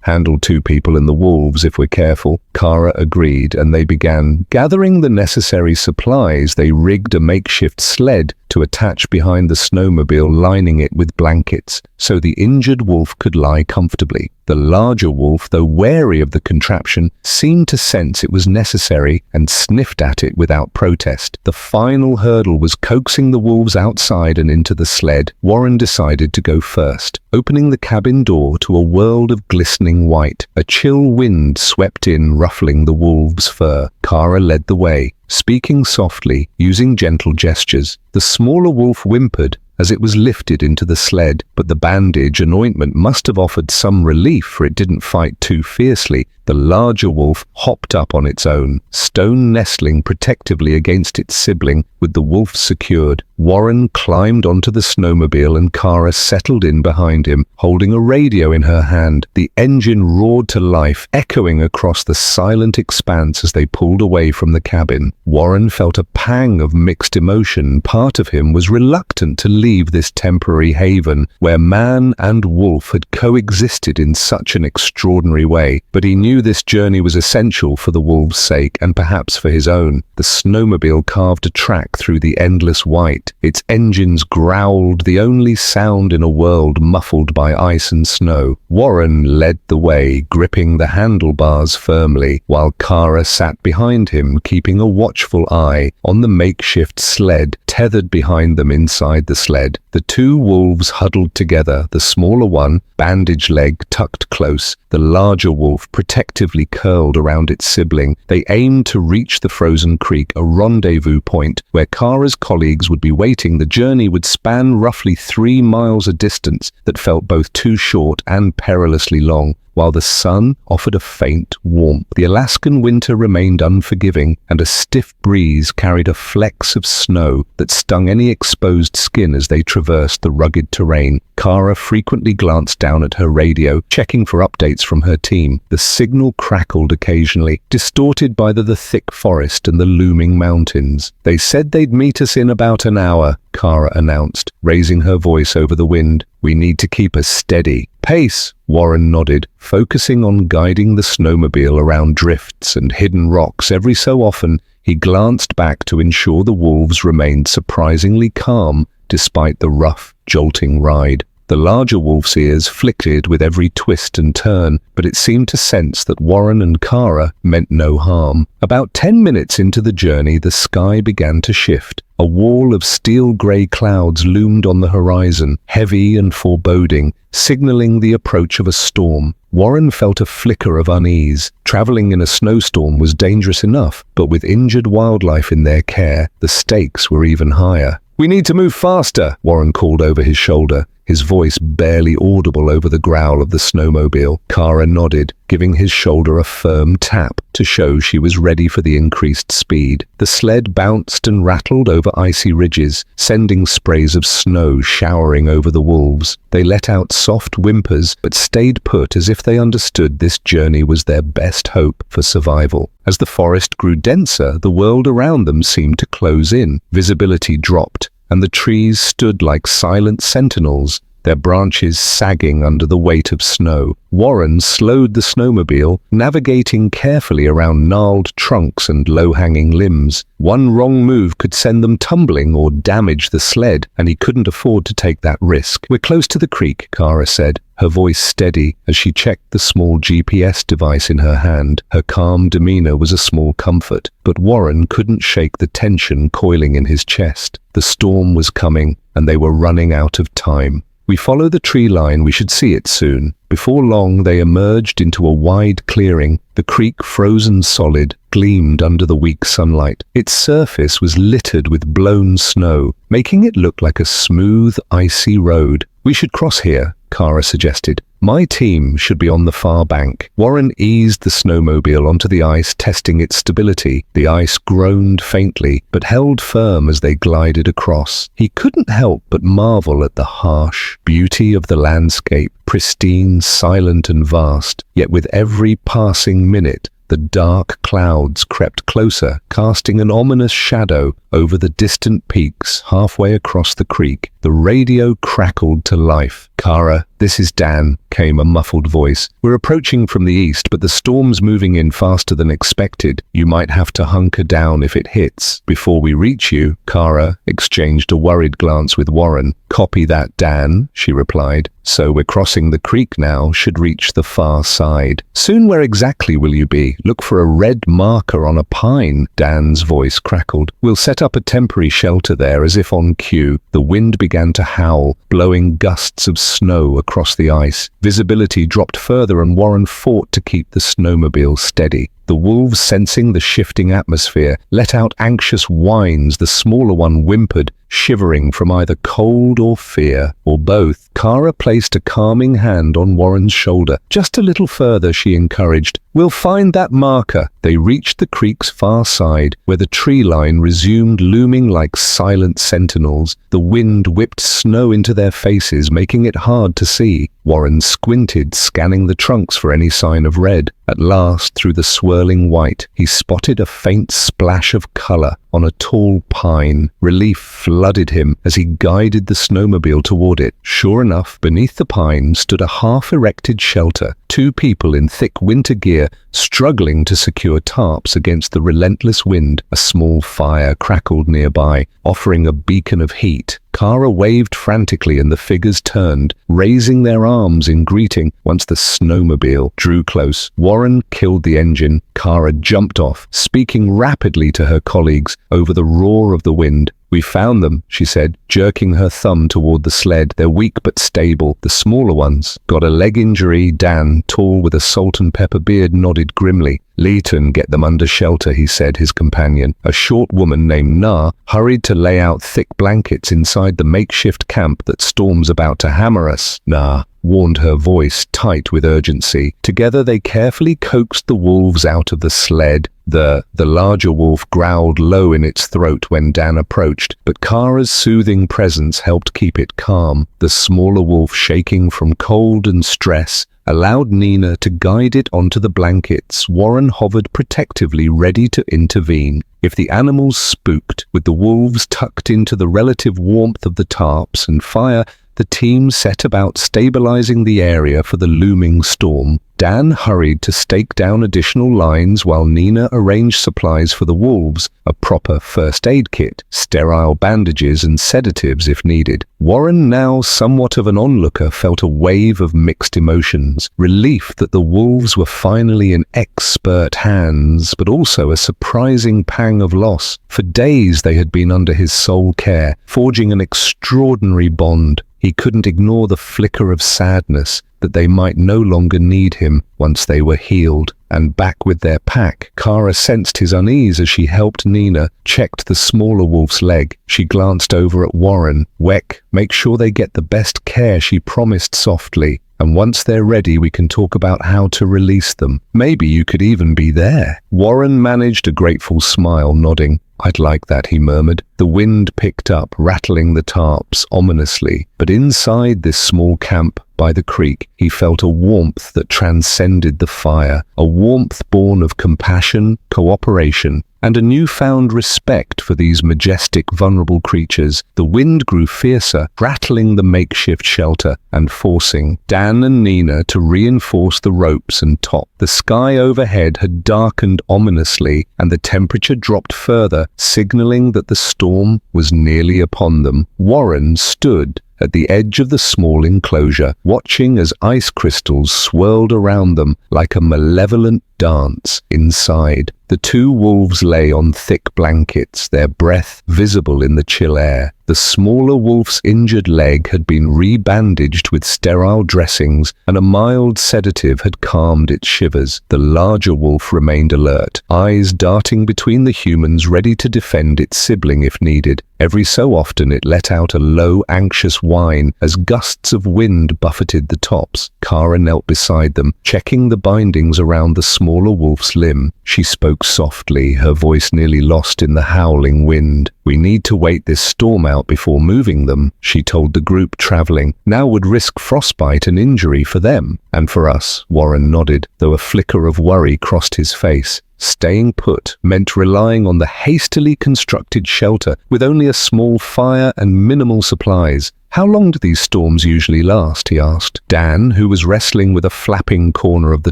Handle 2 people and the wolves if we're careful. Kara agreed, and they began gathering the necessary supplies. They rigged a makeshift sled to attach behind the snowmobile, lining it with blankets so the injured wolf could lie comfortably. The larger wolf, though wary of the contraption, seemed to sense it was necessary and sniffed at it without protest. The final hurdle was coaxing the wolves outside and into the sled. Warren decided to go first, opening the cabin door to a world of glistening white. A chill wind swept in, ruffling the wolves' fur. Kara led the way, speaking softly, using gentle gestures. The smaller wolf whimpered as it was lifted into the sled, but the bandage and ointment must have offered some relief, for it didn't fight too fiercely. The larger wolf hopped up on its own, stone nestling protectively against its sibling. With the wolf secured, Warren climbed onto the snowmobile and Kara settled in behind him, holding a radio in her hand. The engine roared to life, echoing across the silent expanse as they pulled away from the cabin. Warren felt a pang of mixed emotion. Part of him was reluctant to leave this temporary haven where man and wolf had coexisted in such an extraordinary way, but he knew this journey was essential for the wolves' sake and perhaps for his own. The snowmobile carved a track through the endless white. Its engines growled, the only sound in a world muffled by ice and snow. Warren led the way, gripping the handlebars firmly, while Kara sat behind him, keeping a watchful eye on the makeshift sled tethered behind them inside the sled. The 2 wolves huddled together, the smaller one, bandage leg tucked close, the larger wolf protectively curled around its sibling. They aimed to reach the frozen creek, a rendezvous point where Kara's colleagues would be waiting. The journey would span roughly 3 miles, a distance that felt both too short and perilously long. While the sun offered a faint warmth, the Alaskan winter remained unforgiving, and a stiff breeze carried a flecks of snow that stung any exposed skin as they traversed the rugged terrain. Kara frequently glanced down at her radio, checking for updates from her team. The signal crackled occasionally, distorted by the thick forest and the looming mountains. "They said they'd meet us in about an hour," Kara announced, raising her voice over the wind. "We need to keep a steady pace." Warren nodded, focusing on guiding the snowmobile around drifts and hidden rocks. Every so often, he glanced back to ensure the wolves remained surprisingly calm despite the rough, jolting ride. The larger wolf's ears flickered with every twist and turn, but it seemed to sense that Warren and Kara meant no harm. About 10 minutes into the journey, the sky began to shift. A wall of steel-grey clouds loomed on the horizon, heavy and foreboding, signaling the approach of a storm. Warren felt a flicker of unease. Traveling in a snowstorm was dangerous enough, but with injured wildlife in their care, the stakes were even higher. "We need to move faster," Warren called over his shoulder, his voice barely audible over the growl of the snowmobile. Kara nodded, giving his shoulder a firm tap to show she was ready for the increased speed. The sled bounced and rattled over icy ridges, sending sprays of snow showering over the wolves. They let out soft whimpers, but stayed put as if they understood this journey was their best hope for survival. As the forest grew denser, the world around them seemed to close in. Visibility dropped, and the trees stood like silent sentinels, their branches sagging under the weight of snow. Warren slowed the snowmobile, navigating carefully around gnarled trunks and low-hanging limbs. One wrong move could send them tumbling or damage the sled, and he couldn't afford to take that risk. "We're close to the creek," Kara said, her voice steady as she checked the small GPS device in her hand. Her calm demeanor was a small comfort, but Warren couldn't shake the tension coiling in his chest. The storm was coming, and they were running out of time. "We follow the tree line, we should see it soon." Before long, they emerged into a wide clearing. The creek, frozen solid, gleamed under the weak sunlight. Its surface was littered with blown snow, making it look like a smooth, icy road. "We should cross here," Kara suggested. "My team should be on the far bank." Warren eased the snowmobile onto the ice, testing its stability. The ice groaned faintly, but held firm as they glided across. He couldn't help but marvel at the harsh beauty of the landscape, pristine, silent and vast. Yet with every passing minute, the dark clouds crept closer, casting an ominous shadow over the distant peaks halfway across the creek. The radio crackled to life. "Kara, "This is Dan," came a muffled voice. "We're approaching from the east, but the storm's moving in faster than expected. You might have to hunker down if it hits. Before we reach you," Kara exchanged a worried glance with Warren. "Copy that, Dan," she replied. "So we're crossing the creek now, should reach the far side." "Soon where exactly will you be? Look for a red marker on a pine," Dan's voice crackled. "We'll set up a temporary shelter there as if on cue." The wind began to howl, blowing gusts of snow across the ice. Visibility dropped further and Warren fought to keep the snowmobile steady. The wolves, sensing the shifting atmosphere, let out anxious whines. The smaller one whimpered, shivering from either cold or fear, or both. Kara placed a calming hand on Warren's shoulder. "Just a little further," she encouraged. "We'll find that marker." They reached the creek's far side, where the tree line resumed looming like silent sentinels. The wind whipped snow into their faces, making it hard to see. Warren squinted, scanning the trunks for any sign of red. At last, through the swirling white, he spotted a faint splash of color on a tall pine. Relief flooded him as he guided the snowmobile toward it. Sure enough, beneath the pine stood a half-erected shelter. Two people in thick winter gear struggling to secure tarps against the relentless wind. A small fire crackled nearby, offering a beacon of heat. Kara waved frantically and the figures turned, raising their arms in greeting. Once the snowmobile drew close, Warren killed the engine. Kara jumped off, speaking rapidly to her colleagues over the roar of the wind. "We found them," she said, jerking her thumb toward the sled. "They're weak but stable. The smaller ones got a leg injury." Dan, tall with a salt and pepper beard, nodded grimly. "Leighton, get them under shelter," he said, his companion. A short woman named Na hurried to lay out thick blankets inside the makeshift camp that storm's about to hammer us. "Na," warned her voice, tight with urgency. Together they carefully coaxed the wolves out of the sled. The larger wolf growled low in its throat when Dan approached, but Kara's soothing presence helped keep it calm. The smaller wolf, shaking from cold and stress, allowed Nina to guide it onto the blankets. Warren hovered protectively, ready to intervene. If the animals spooked, with the wolves tucked into the relative warmth of the tarps and fire, the team set about stabilizing the area for the looming storm. Dan hurried to stake down additional lines while Nina arranged supplies for the wolves, a proper first aid kit, sterile bandages and sedatives if needed. Warren, now somewhat of an onlooker, felt a wave of mixed emotions. Relief that the wolves were finally in expert hands, but also a surprising pang of loss. For days they had been under his sole care, forging an extraordinary bond. He couldn't ignore the flicker of sadness that they might no longer need him once they were healed. And back with their pack, Kara sensed his unease as she helped Nina, checked the smaller wolf's leg. She glanced over at Warren. "Weck, make sure they get the best care," she promised softly. "And once they're ready, we can talk about how to release them. Maybe you could even be there." Warren managed a grateful smile, nodding. "I'd like that," he murmured. The wind picked up, rattling the tarps ominously. But inside this small camp by the creek, he felt a warmth that transcended the fire, a warmth born of compassion, cooperation, and a newfound respect for these majestic, vulnerable creatures. The wind grew fiercer, rattling the makeshift shelter and forcing Dan and Nina to reinforce the ropes and top. The sky overhead had darkened ominously, and the temperature dropped further, signaling that the storm was nearly upon them. Warren stood at the edge of the small enclosure, watching as ice crystals swirled around them like a malevolent dance. Inside, the two wolves lay on thick blankets, their breath visible in the chill air. The smaller wolf's injured leg had been rebandaged with sterile dressings, and a mild sedative had calmed its shivers. The larger wolf remained alert, eyes darting between the humans, ready to defend its sibling if needed. Every so often it let out a low, anxious whine as gusts of wind buffeted the tops. Kara knelt beside them, checking the bindings around the smaller wolf's limb. She spoke softly, her voice nearly lost in the howling wind. "We need to wait this storm out before moving them," she told the group traveling. "Now would risk frostbite and injury for them. And for us." Warren nodded, though a flicker of worry crossed his face. Staying put meant relying on the hastily constructed shelter with only a small fire and minimal supplies. "How long do these storms usually last?" he asked. Dan, who was wrestling with a flapping corner of the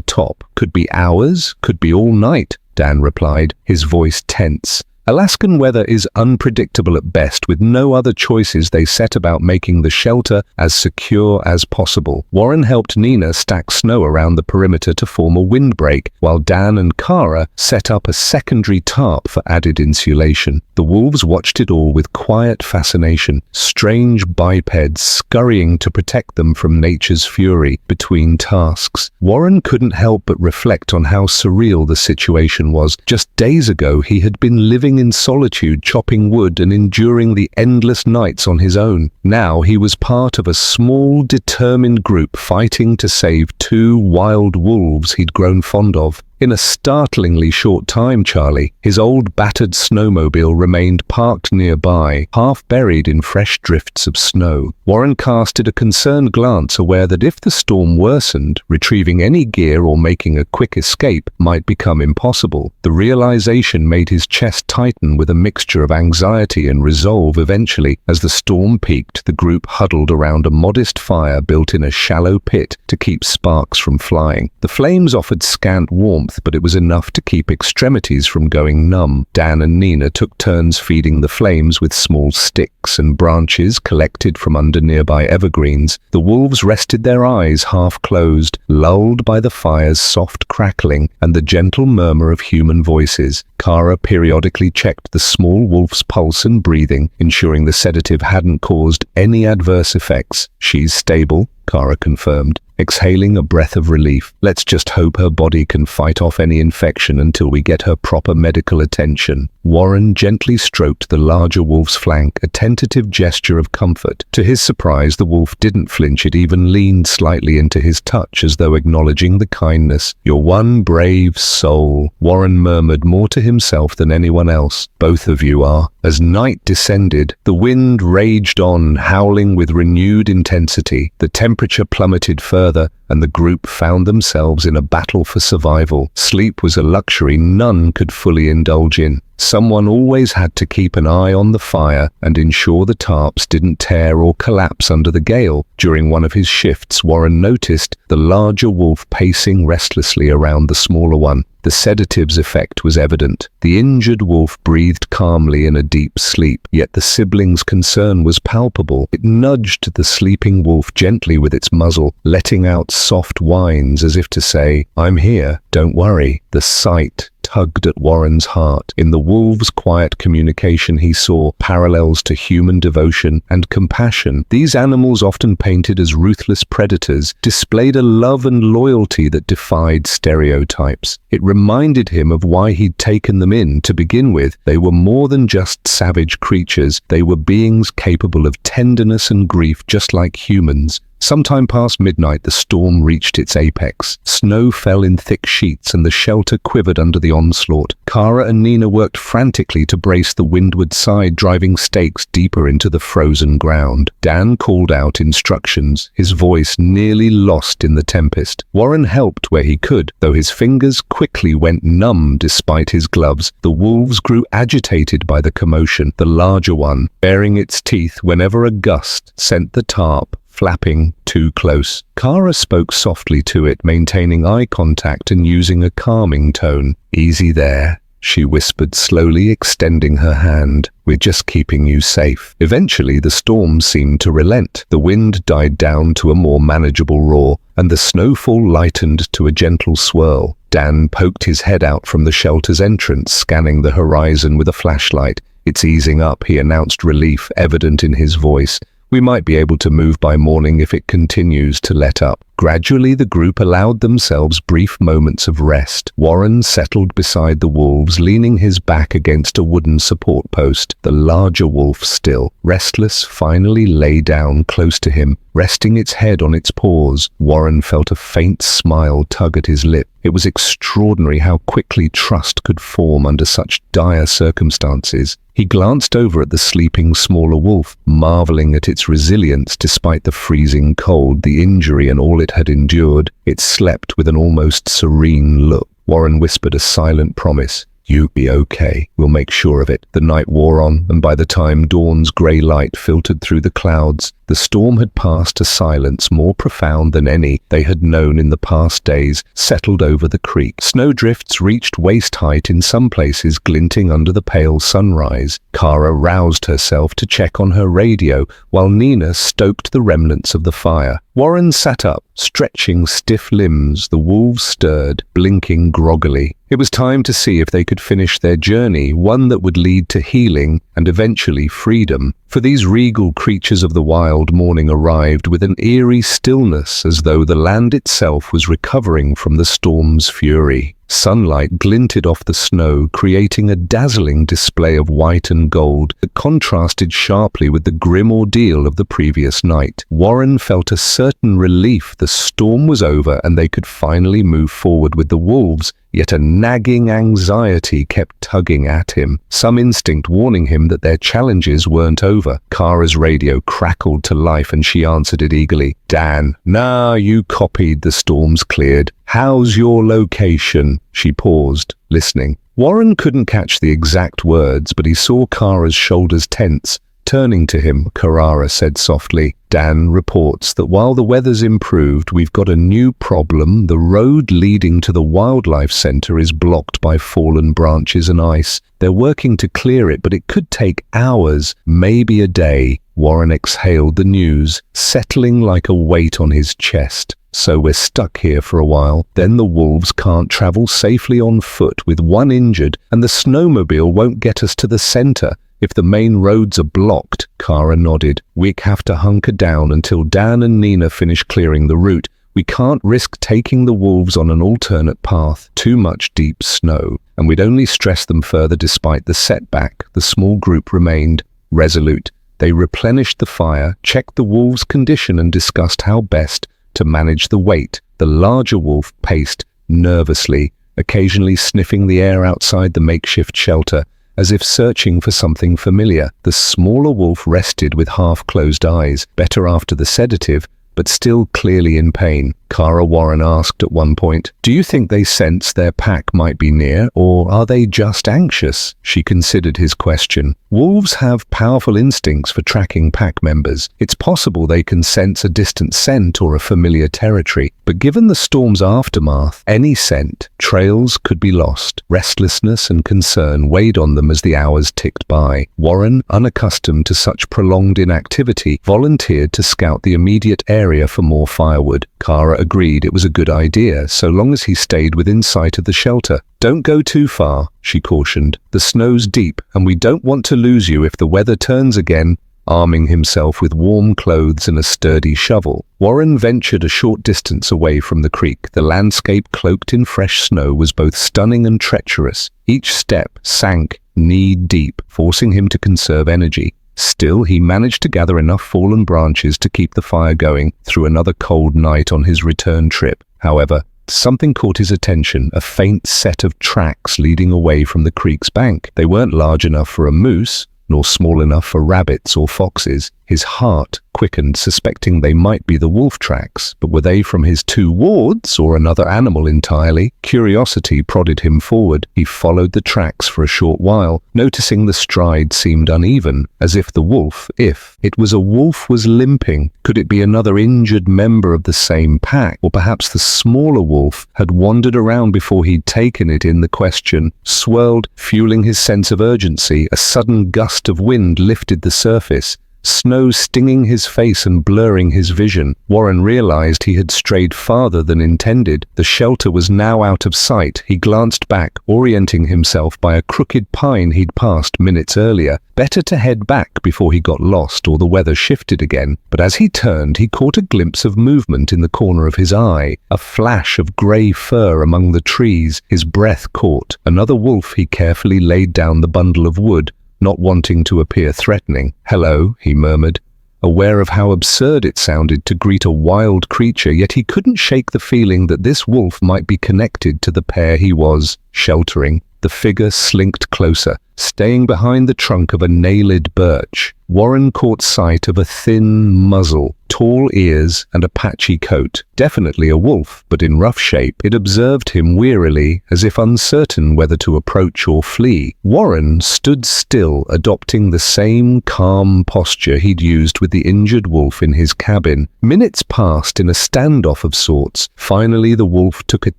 top. "Could be hours, could be all night," Dan replied, his voice tense. Alaskan weather is unpredictable at best. With no other choices, they set about making the shelter as secure as possible. Warren helped Nina stack snow around the perimeter to form a windbreak, while Dan and Kara set up a secondary tarp for added insulation. The wolves watched it all with quiet fascination, strange bipeds scurrying to protect them from nature's fury between tasks. Warren couldn't help but reflect on how surreal the situation was. Just days ago, he had been living in solitude, chopping wood and enduring the endless nights on his own. Now he was part of a small, determined group fighting to save two wild wolves he'd grown fond of. In a startlingly short time, Charlie, his old battered snowmobile remained parked nearby, half buried in fresh drifts of snow. Warren casted a concerned glance, aware that if the storm worsened, retrieving any gear or making a quick escape might become impossible. The realization made his chest tighten with a mixture of anxiety and resolve. Eventually, as the storm peaked, the group huddled around a modest fire built in a shallow pit to keep sparks from flying. The flames offered scant warmth, but it was enough to keep extremities from going numb. Dan and Nina took turns feeding the flames with small sticks and branches collected from under nearby evergreens. The wolves rested their eyes half closed, lulled by the fire's soft crackling and the gentle murmur of human voices. Kara periodically checked the small wolf's pulse and breathing, ensuring the sedative hadn't caused any adverse effects. "She's stable," Kara confirmed, exhaling a breath of relief. "Let's just hope her body can fight off any infection until we get her proper medical attention." Warren gently stroked the larger wolf's flank, a tentative gesture of comfort. To his surprise, the wolf didn't flinch. It even leaned slightly into his touch, as though acknowledging the kindness. "You're one brave soul," Warren murmured, more to himself than anyone else. "Both of you are." As night descended, the wind raged on, howling with renewed intensity. The temperature plummeted further, and the group found themselves in a battle for survival. Sleep was a luxury none could fully indulge in. Someone always had to keep an eye on the fire and ensure the tarps didn't tear or collapse under the gale. During one of his shifts, Warren noticed the larger wolf pacing restlessly around the smaller one. The sedative's effect was evident. The injured wolf breathed calmly in a deep sleep, yet the sibling's concern was palpable. It nudged the sleeping wolf gently with its muzzle, letting out soft whines as if to say, "I'm here, don't worry." The sight tugged at Warren's heart. In the wolves' quiet communication, he saw parallels to human devotion and compassion. These animals, often painted as ruthless predators, displayed a love and loyalty that defied stereotypes. It reminded him of why he'd taken them in to begin with. They were more than just savage creatures. They were beings capable of tenderness and grief, just like humans. Sometime past midnight, the storm reached its apex. Snow fell in thick sheets and the shelter quivered under the onslaught. Kara and Nina worked frantically to brace the windward side, driving stakes deeper into the frozen ground. Dan called out instructions, his voice nearly lost in the tempest. Warren helped where he could, though his fingers quickly went numb despite his gloves. The wolves grew agitated by the commotion, the larger one baring its teeth whenever a gust sent the tarp flapping too close. Kara spoke softly to it, maintaining eye contact and using a calming tone. "Easy there," she whispered slowly, extending her hand. "We're just keeping you safe." Eventually, the storm seemed to relent. The wind died down to a more manageable roar, and the snowfall lightened to a gentle swirl. Dan poked his head out from the shelter's entrance, scanning the horizon with a flashlight. "It's easing up," he announced, relief evident in his voice. "We might be able to move by morning if it continues to let up." Gradually, the group allowed themselves brief moments of rest. Warren settled beside the wolves, leaning his back against a wooden support post. The larger wolf, still restless, finally lay down close to him, resting its head on its paws. Warren felt a faint smile tug at his lip. It was extraordinary how quickly trust could form under such dire circumstances. He glanced over at the sleeping smaller wolf, marveling at its resilience despite the freezing cold, the injury and all it had endured. It slept with an almost serene look. Warren whispered a silent promise. "You'll be okay. We'll make sure of it." The night wore on, and by the time dawn's grey light filtered through the clouds, The storm had passed, a silence more profound than any they had known in the past days settled over the creek. Snowdrifts reached waist height in some places, glinting under the pale sunrise. Kara roused herself to check on her radio, while Nina stoked the remnants of the fire. Warren sat up, stretching stiff limbs. The wolves stirred, blinking groggily. It was time to see if they could finish their journey, one that would lead to healing and eventually freedom. For these regal creatures of the wild, morning arrived with an eerie stillness, as though the land itself was recovering from the storm's fury. Sunlight glinted off the snow, creating a dazzling display of white and gold that contrasted sharply with the grim ordeal of the previous night. Warren felt a certain relief. The storm was over and they could finally move forward with the wolves, yet a nagging anxiety kept tugging at him, some instinct warning him that their challenges weren't over. Kara's radio crackled to life and she answered it eagerly. "Dan, nah, you copied. The storm's cleared. How's your location?" She paused, listening. Warren couldn't catch the exact words, but he saw Kara's shoulders tense. Turning to him, Kara said softly, "Dan reports that while the weather's improved, we've got a new problem. The road leading to the wildlife center is blocked by fallen branches and ice. They're working to clear it, but it could take hours, maybe a day." Warren exhaled the news, settling like a weight on his chest. "So we're stuck here for a while. Then the wolves can't travel safely on foot with one injured, and the snowmobile won't get us to the center. If the main roads are blocked," Kara nodded, "we have to hunker down until Dan and Nina finish clearing the route. We can't risk taking the wolves on an alternate path. Too much deep snow, and we'd only stress them further despite the setback." The small group remained resolute. They replenished the fire, checked the wolves' condition, and discussed how best to manage the weight. The larger wolf paced nervously, occasionally sniffing the air outside the makeshift shelter, as if searching for something familiar. The smaller wolf rested with half-closed eyes, better after the sedative, but still clearly in pain. Kara Warren asked at one point, "Do you think they sense their pack might be near, or are they just anxious?" She considered his question. Wolves have powerful instincts for tracking pack members. It's possible they can sense a distant scent or a familiar territory, but given the storm's aftermath, any scent, trails could be lost. Restlessness and concern weighed on them as the hours ticked by. Warren, unaccustomed to such prolonged inactivity, volunteered to scout the immediate area for more firewood. Kara agreed it was a good idea, so long as he stayed within sight of the shelter. "Don't go too far," she cautioned. "The snow's deep, and we don't want to lose you if the weather turns again." Arming himself with warm clothes and a sturdy shovel, Warren ventured a short distance away from the creek. The landscape cloaked in fresh snow was both stunning and treacherous. Each step sank knee-deep, forcing him to conserve energy. Still, he managed to gather enough fallen branches to keep the fire going through another cold night on his return trip. However, something caught his attention, a faint set of tracks leading away from the creek's bank. They weren't large enough for a moose, nor small enough for rabbits or foxes. His heart quickened, suspecting they might be the wolf tracks, but were they from his two wards or another animal entirely? Curiosity prodded him forward. He followed the tracks for a short while, noticing the stride seemed uneven, as if the wolf, if it was a wolf, was limping. Could it be another injured member of the same pack? Or perhaps the smaller wolf had wandered around before he'd taken it in? The question swirled, fueling his sense of urgency. A sudden gust of wind lifted the surface, snow stinging his face and blurring his vision. Warren realized he had strayed farther than intended. The shelter was now out of sight. He glanced back, orienting himself by a crooked pine he'd passed minutes earlier. Better to head back before he got lost or the weather shifted again. But as he turned, he caught a glimpse of movement in the corner of his eye, a flash of grey fur among the trees. His breath caught. Another wolf. He carefully laid down the bundle of wood, not wanting to appear threatening. "Hello," he murmured, aware of how absurd it sounded to greet a wild creature, yet he couldn't shake the feeling that this wolf might be connected to the pair he was sheltering. The figure slinked closer, staying behind the trunk of a nailed birch. Warren caught sight of a thin muzzle, tall ears, and a patchy coat. Definitely a wolf, but in rough shape. It observed him wearily, as if uncertain whether to approach or flee. Warren stood still, adopting the same calm posture he'd used with the injured wolf in his cabin. Minutes passed in a standoff of sorts. Finally, the wolf took a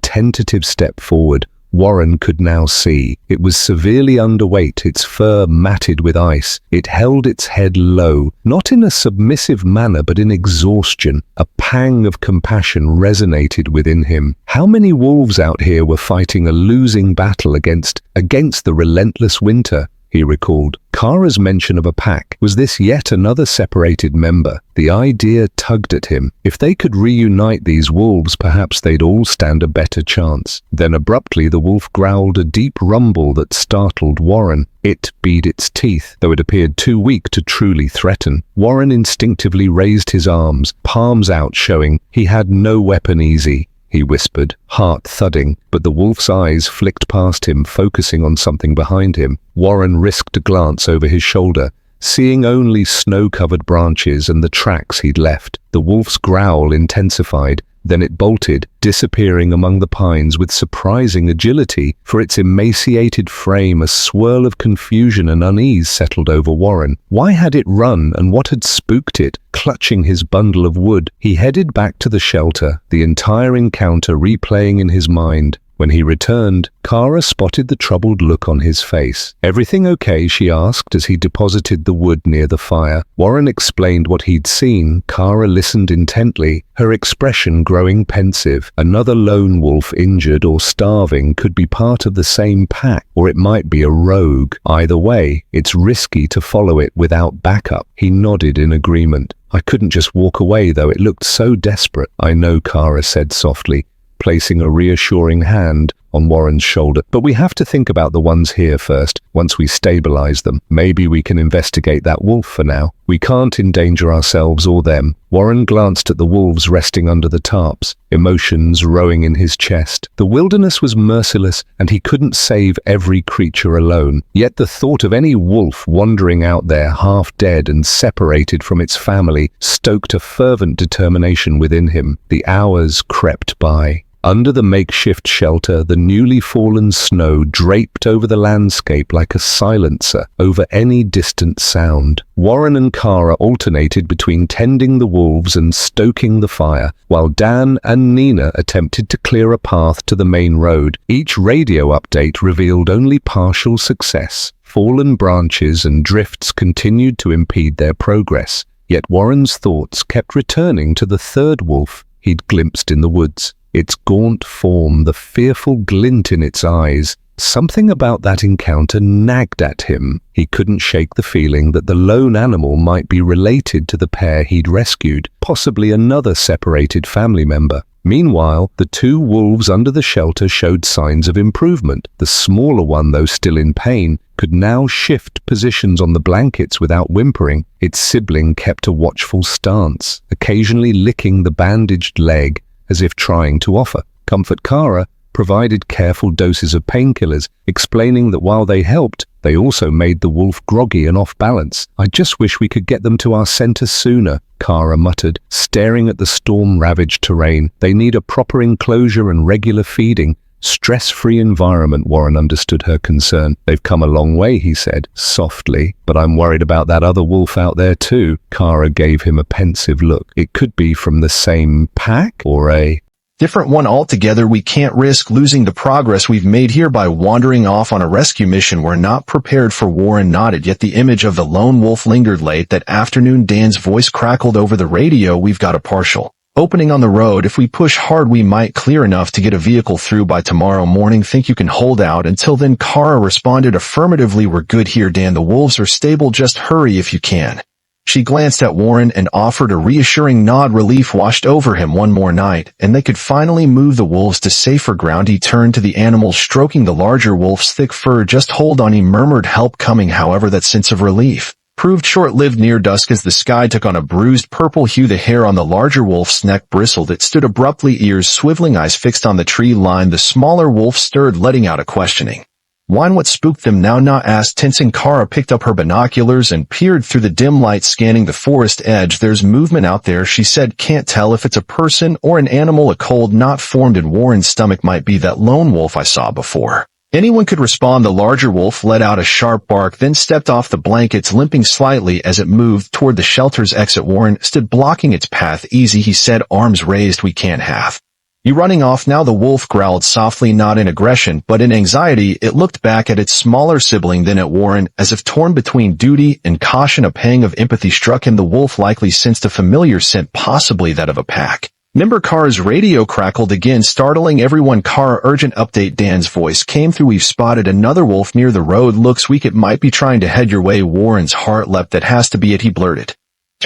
tentative step forward. Warren could now see. It was severely underweight, its fur matted with ice. It held its head low, not in a submissive manner but in exhaustion. A pang of compassion resonated within him. How many wolves out here were fighting a losing battle against the relentless winter? He recalled. Kara's mention of a pack. Was this yet another separated member? The idea tugged at him. If they could reunite these wolves, perhaps they'd all stand a better chance. Then abruptly the wolf growled a deep rumble that startled Warren. It beat its teeth, though it appeared too weak to truly threaten. Warren instinctively raised his arms, palms out, showing he had no weapon easy. He whispered, heart thudding, but the wolf's eyes flicked past him, focusing on something behind him. Warren risked a glance over his shoulder, seeing only snow-covered branches and the tracks he'd left. The wolf's growl intensified. Then it bolted, disappearing among the pines with surprising agility. For its emaciated frame, a swirl of confusion and unease settled over Warren. Why had it run, and what had spooked it? Clutching his bundle of wood, he headed back to the shelter, the entire encounter replaying in his mind. When he returned, Kara spotted the troubled look on his face. "Everything okay?" she asked as he deposited the wood near the fire. Warren explained what he'd seen. Kara listened intently, her expression growing pensive. Another lone wolf, injured or starving, could be part of the same pack, or it might be a rogue. Either way, it's risky to follow it without backup. He nodded in agreement. "I couldn't just walk away, though. It looked so desperate." "I know," Kara said softly, placing a reassuring hand on Warren's shoulder. "But we have to think about the ones here first. Once we stabilize them, maybe we can investigate that wolf for now. We can't endanger ourselves or them." Warren glanced at the wolves resting under the tarps, emotions rowing in his chest. The wilderness was merciless, and he couldn't save every creature alone. Yet the thought of any wolf wandering out there half dead and separated from its family stoked a fervent determination within him. The hours crept by. Under the makeshift shelter, the newly fallen snow draped over the landscape like a silencer over any distant sound. Warren and Kara alternated between tending the wolves and stoking the fire, while Dan and Nina attempted to clear a path to the main road. Each radio update revealed only partial success. Fallen branches and drifts continued to impede their progress. Yet Warren's thoughts kept returning to the third wolf he'd glimpsed in the woods. Its gaunt form, the fearful glint in its eyes. Something about that encounter nagged at him. He couldn't shake the feeling that the lone animal might be related to the pair he'd rescued, possibly another separated family member. Meanwhile, the two wolves under the shelter showed signs of improvement. The smaller one, though still in pain, could now shift positions on the blankets without whimpering. Its sibling kept a watchful stance, occasionally licking the bandaged leg, as if trying to offer comfort. Kara provided careful doses of painkillers, explaining that while they helped, they also made the wolf groggy and off balance. "I just wish we could get them to our center sooner," Kara muttered, staring at the storm-ravaged terrain. "They need a proper enclosure and regular feeding. Stress-free environment." Warren understood her concern. "They've come a long way," he said, softly, "but I'm worried about that other wolf out there too." Kara gave him a pensive look. "It could be from the same pack or a different one altogether. We can't risk losing the progress we've made here by wandering off on a rescue mission we're not prepared for." Warren nodded, yet the image of the lone wolf lingered. Late that afternoon, Dan's voice crackled over the radio. "We've got a partial opening on the road. If we push hard, we might clear enough to get a vehicle through by tomorrow morning. Think you can hold out until then?" Kara responded affirmatively. "We're good here, Dan. The wolves are stable. Just hurry if you can." She glanced at Warren and offered a reassuring nod. Relief washed over him. One more night, and they could finally move the wolves to safer ground. He turned to the animal, stroking the larger wolf's thick fur. "Just hold on," he murmured, help coming. However, that sense of relief proved short-lived. Near dusk, as the sky took on a bruised purple hue, the hair on the larger wolf's neck bristled. It stood abruptly, ears swiveling, eyes fixed on the tree line. The smaller wolf stirred, letting out a questioning Wine what spooked them now not asked tensing. Kara picked up her binoculars and peered through the dim light scanning the forest edge. There's movement out there, she said. Can't tell if it's a person or an animal. A cold knot formed in Warren's stomach. Might be that lone wolf I saw before. Anyone could respond. The larger wolf let out a sharp bark, then stepped off the blankets, limping slightly as it moved toward the shelter's exit. Warren stood blocking its path. Easy, he said, arms raised. We can't have you running off now. The wolf growled softly, not in aggression, but in anxiety. It looked back at its smaller sibling, then at Warren, as if torn between duty and caution. A pang of empathy struck him. The wolf likely sensed a familiar scent, possibly that of a pack member. Kara's radio crackled again, startling everyone. Kara, urgent update. Dan's voice came through. We've spotted another wolf near the road. Looks weak. It might be trying to head your way. Warren's heart leapt. That has to be it, he blurted.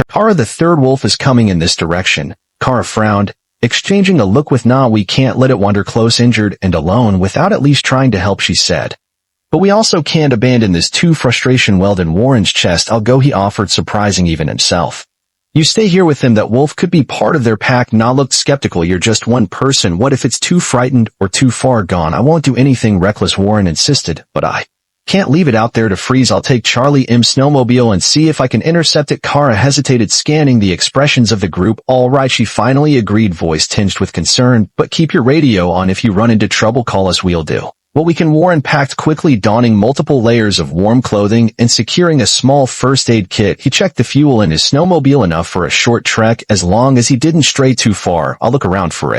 Kara, the third wolf is coming in this direction. Kara frowned, exchanging a look with Nah. We can't let it wander close, injured and alone, without at least trying to help, she said. But we also can't abandon this too. Frustration welled in Warren's chest. I'll go, he offered, surprising even himself. You stay here with them. That wolf could be part of their pack. Na looked skeptical. You're just one person. What if it's too frightened or too far gone? I won't do anything reckless, Warren insisted, but I can't leave it out there to freeze. I'll take Charlie M's snowmobile and see if I can intercept it. Kara hesitated, scanning the expressions of the group. All right, she finally agreed, voice tinged with concern, but keep your radio on. If you run into trouble, call us. We'll do what we can. Warren packed quickly, donning multiple layers of warm clothing and securing a small first aid kit. He checked the fuel in his snowmobile, enough for a short trek, as long as he didn't stray too far. I'll look around for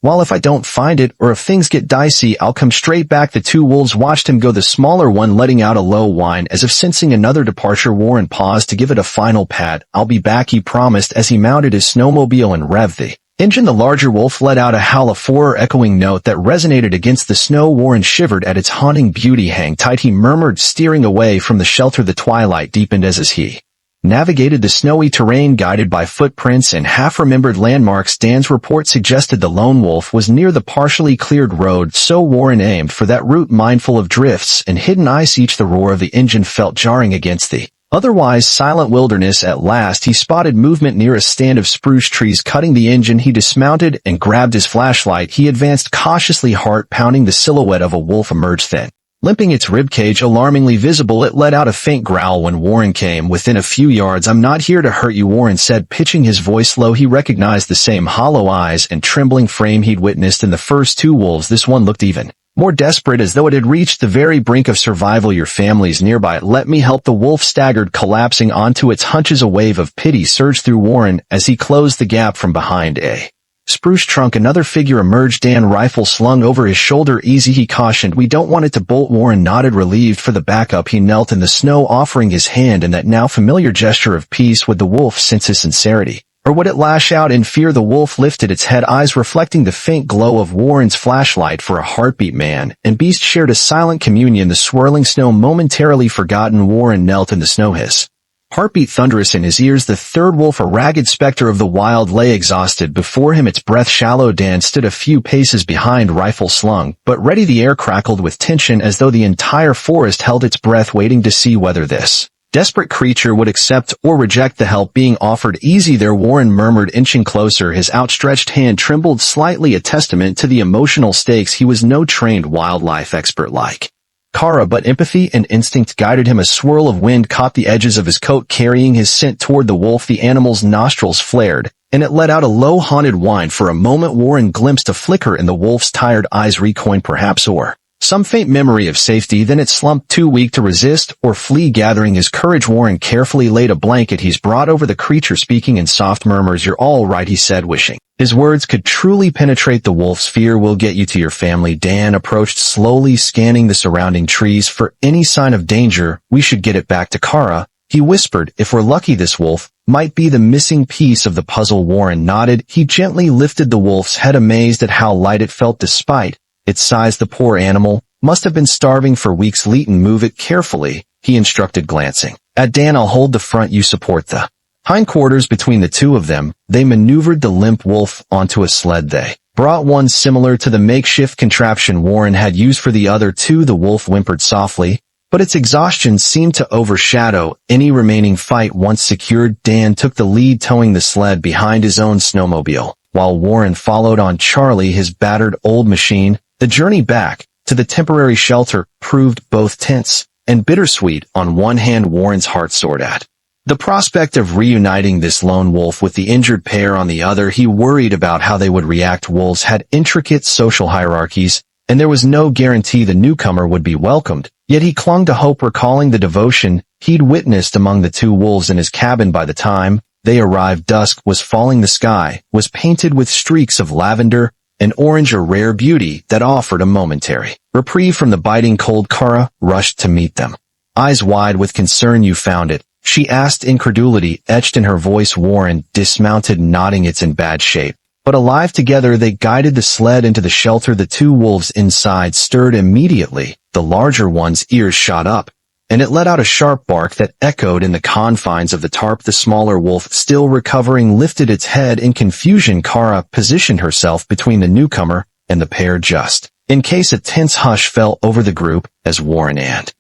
well, if I don't find it, or if things get dicey, I'll come straight back. The two wolves watched him go, the smaller one letting out a low whine as if sensing another departure. Warren paused to give it a final pat. I'll be back, he promised as he mounted his snowmobile and revved the engine. The larger wolf let out a howl, a four echoing note that resonated against the snow. Warren shivered at its haunting beauty. Hang tight, he murmured, steering away from the shelter. The twilight deepened as he navigated the snowy terrain, guided by footprints and half-remembered landmarks. Dan's report suggested the lone wolf was near the partially cleared road, so Warren aimed for that route, mindful of drifts and hidden ice. The roar of the engine felt jarring against the otherwise silent wilderness. At last he spotted movement near a stand of spruce trees cutting the engine. He dismounted and grabbed his flashlight. He advanced cautiously, heart pounding. The silhouette of a wolf emerged then, limping, its ribcage alarmingly visible. It let out a faint growl when Warren came within a few yards. I'm not here to hurt you, Warren said, pitching his voice low. He recognized the same hollow eyes and trembling frame he'd witnessed in the first two wolves. This one looked even more desperate, as though it had reached the very brink of survival. Your family's nearby. Let me help. The wolf staggered, collapsing onto its hunches. A wave of pity surged through Warren as he closed the gap. From behind a spruce trunk, another figure emerged, Dan, rifle slung over his shoulder. Easy, he cautioned. We don't want it to bolt. Warren nodded, relieved. For the backup, he knelt in the snow, offering his hand in that now familiar gesture of peace. Would the wolf sense his sincerity, or would it lash out in fear? The wolf lifted its head, eyes reflecting the faint glow of Warren's flashlight. For a heartbeat, man and beast shared a silent communion. The swirling snow momentarily forgotten, Warren knelt in the snow, his heartbeat thunderous in his ears. The third wolf, a ragged specter of the wild, lay exhausted before him, its breath shallow. Dan stood a few paces behind, rifle slung but ready. The air crackled with tension, as though the entire forest held its breath, waiting to see whether this desperate creature would accept or reject the help being offered. Easy there, Warren murmured, inching closer. His outstretched hand trembled slightly, a testament to the emotional stakes. He was no trained wildlife expert like Kara, but empathy and instinct guided him. A swirl of wind caught the edges of his coat, carrying his scent toward the wolf. The animal's nostrils flared, and it let out a low, haunted whine. For a moment, Warren glimpsed a flicker in the wolf's tired eyes, recoin perhaps, or some faint memory of safety. Then it slumped, too weak to resist or flee. Gathering his courage, Warren carefully laid a blanket he's brought over the creature, speaking in soft murmurs. You're all right, he said, wishing his words could truly penetrate the wolf's fear. We'll get you to your family. Dan approached slowly, scanning the surrounding trees for any sign of danger. We should get it back to Kara, he whispered. If we're lucky, this wolf might be the missing piece of the puzzle. Warren nodded. He gently lifted the wolf's head, amazed at how light it felt despite its size. The poor animal must have been starving for weeks. Leighton, move it carefully, he instructed, glancing at Dan. I'll hold the front, you support the hindquarters. Between the two of them, they maneuvered the limp wolf onto a sled. They brought one similar to the makeshift contraption Warren had used for the other two. The wolf whimpered softly, but its exhaustion seemed to overshadow any remaining fight. Once secured, Dan took the lead, towing the sled behind his own snowmobile, while Warren followed on Charlie, his battered old machine. The journey back to the temporary shelter proved both tense and bittersweet. On one hand, Warren's heart soared at the prospect of reuniting this lone wolf with the injured pair. On the other, he worried about how they would react. Wolves had intricate social hierarchies, and there was no guarantee the newcomer would be welcomed. Yet he clung to hope, recalling the devotion he'd witnessed among the two wolves in his cabin. By the time they arrived, dusk was falling. The sky was painted with streaks of lavender and orange, a rare beauty that offered a momentary reprieve from the biting cold. Kara rushed to meet them, eyes wide with concern. "You found it?" she asked, incredulity etched in her voice. Warren dismounted, nodding. "It's in bad shape, but alive." Together they guided the sled into the shelter. The two wolves inside stirred immediately. The larger one's ears shot up, and it let out a sharp bark that echoed in the confines of the tarp. The smaller wolf, still recovering, lifted its head in confusion. Kara positioned herself between the newcomer and the pair, just in case. A tense hush fell over the group as Warren and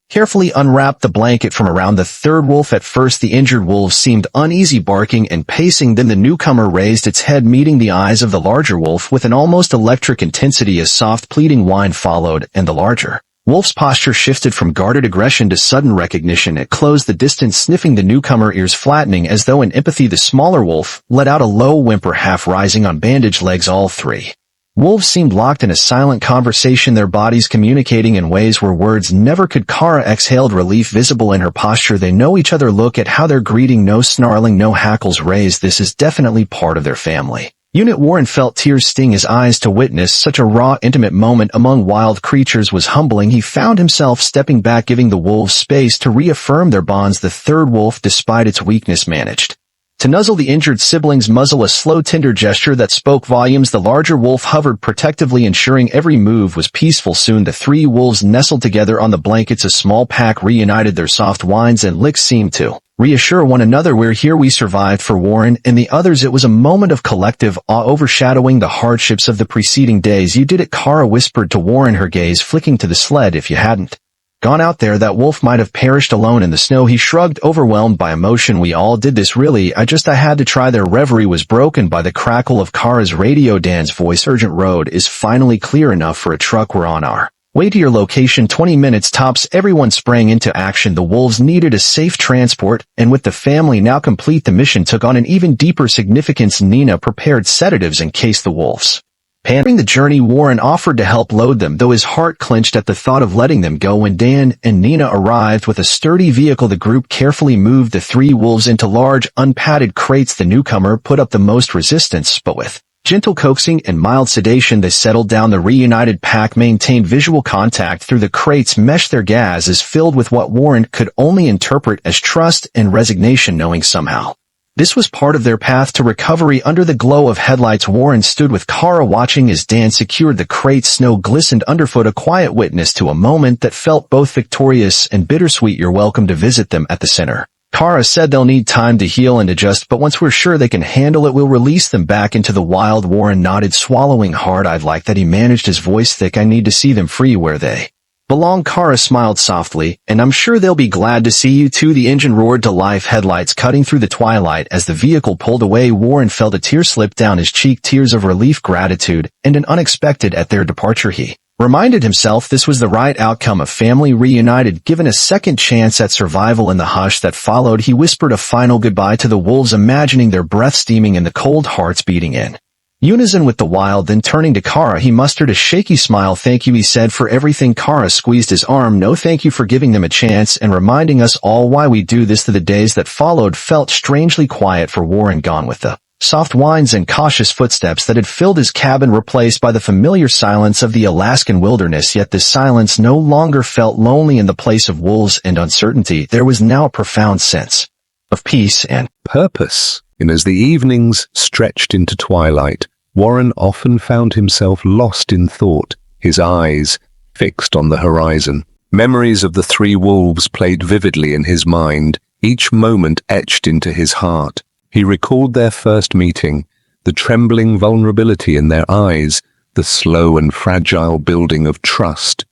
carefully unwrapped the blanket from around the third wolf. At first, the injured wolf seemed uneasy, barking and pacing. Then the newcomer raised its head, meeting the eyes of the larger wolf with an almost electric intensity. A soft, pleading whine followed, and the larger wolf's posture shifted from guarded aggression to sudden recognition. It closed the distance, sniffing the newcomer, ears flattening as though in empathy. The smaller wolf let out a low whimper, half rising on bandaged legs. All three wolves seemed locked in a silent conversation, their bodies communicating in ways where words never could. Kara exhaled, relief visible in her posture. They know each other. Look at how they're greeting. No snarling, no hackles raised. This is definitely part of their family unit. Warren felt tears sting his eyes. To witness such a raw, intimate moment among wild creatures was humbling. He found himself stepping back, giving the wolves space to reaffirm their bonds. The third wolf, despite its weakness, managed to nuzzle the injured sibling's muzzle, a slow, tender gesture that spoke volumes. The larger wolf hovered protectively, ensuring every move was peaceful. Soon the three wolves nestled together on the blankets, a small pack reunited. Their soft whines and licks seemed to reassure one another. "We're here, we survived." For Warren and the others, it was a moment of collective awe, overshadowing the hardships of the preceding days. "You did it," Kara whispered to Warren, her gaze flicking to the sled. "If you hadn't gone out there, that wolf might have perished alone in the snow." He shrugged, overwhelmed by emotion. "We all did this, really. I had to try." Their reverie was broken by the crackle of Kara's radio. Dan's voice, "Urgent road is finally clear enough for a truck. We're on our way to your location. 20 minutes tops." Everyone sprang into action. The wolves needed a safe transport, and with the family now complete, the mission took on an even deeper significance. Nina prepared sedatives in case the wolves during the journey. Warren offered to help load them, though his heart clenched at the thought of letting them go. When Dan and Nina arrived with a sturdy vehicle, the group carefully moved the three wolves into large, unpadded crates. The newcomer put up the most resistance, but with gentle coaxing and mild sedation, they settled down. The reunited pack maintained visual contact through the crates. Meshed, their gazes filled with what Warren could only interpret as trust and resignation, knowing somehow this was part of their path to recovery. Under the glow of headlights, Warren stood with Kara, watching as Dan secured the crates. Snow glistened underfoot, a quiet witness to a moment that felt both victorious and bittersweet. "You're welcome to visit them at the center," Kara said. "They'll need time to heal and adjust, but once we're sure they can handle it, we'll release them back into the wild." Warren nodded, swallowing hard. "I'd like that." He managed his voice thick. "I need to see them free where they belong." Kara smiled softly. "And I'm sure they'll be glad to see you too." The engine roared to life, headlights cutting through the twilight as the vehicle pulled away. Warren felt a tear slip down his cheek, tears of relief, gratitude, and an unexpected. At their departure, he reminded himself this was the right outcome, a family reunited, given a second chance at survival. In the hush that followed, he whispered a final goodbye to the wolves, imagining their breath steaming and the cold hearts beating in unison with the wild. Then turning to Kara, he mustered a shaky smile. "Thank you," he said, "for everything." Kara squeezed his arm. "No, thank you for giving them a chance and reminding us all why we do this." The days that followed felt strangely quiet for Warren, gone with the soft whines and cautious footsteps that had filled his cabin, replaced by the familiar silence of the Alaskan wilderness. Yet this silence no longer felt lonely. In the place of wolves and uncertainty, there was now a profound sense of peace and purpose. And as the evenings stretched into twilight, Warren often found himself lost in thought, his eyes fixed on the horizon. Memories of the three wolves played vividly in his mind, each moment etched into his heart. He recalled their first meeting, the trembling vulnerability in their eyes, the slow and fragile building of trust,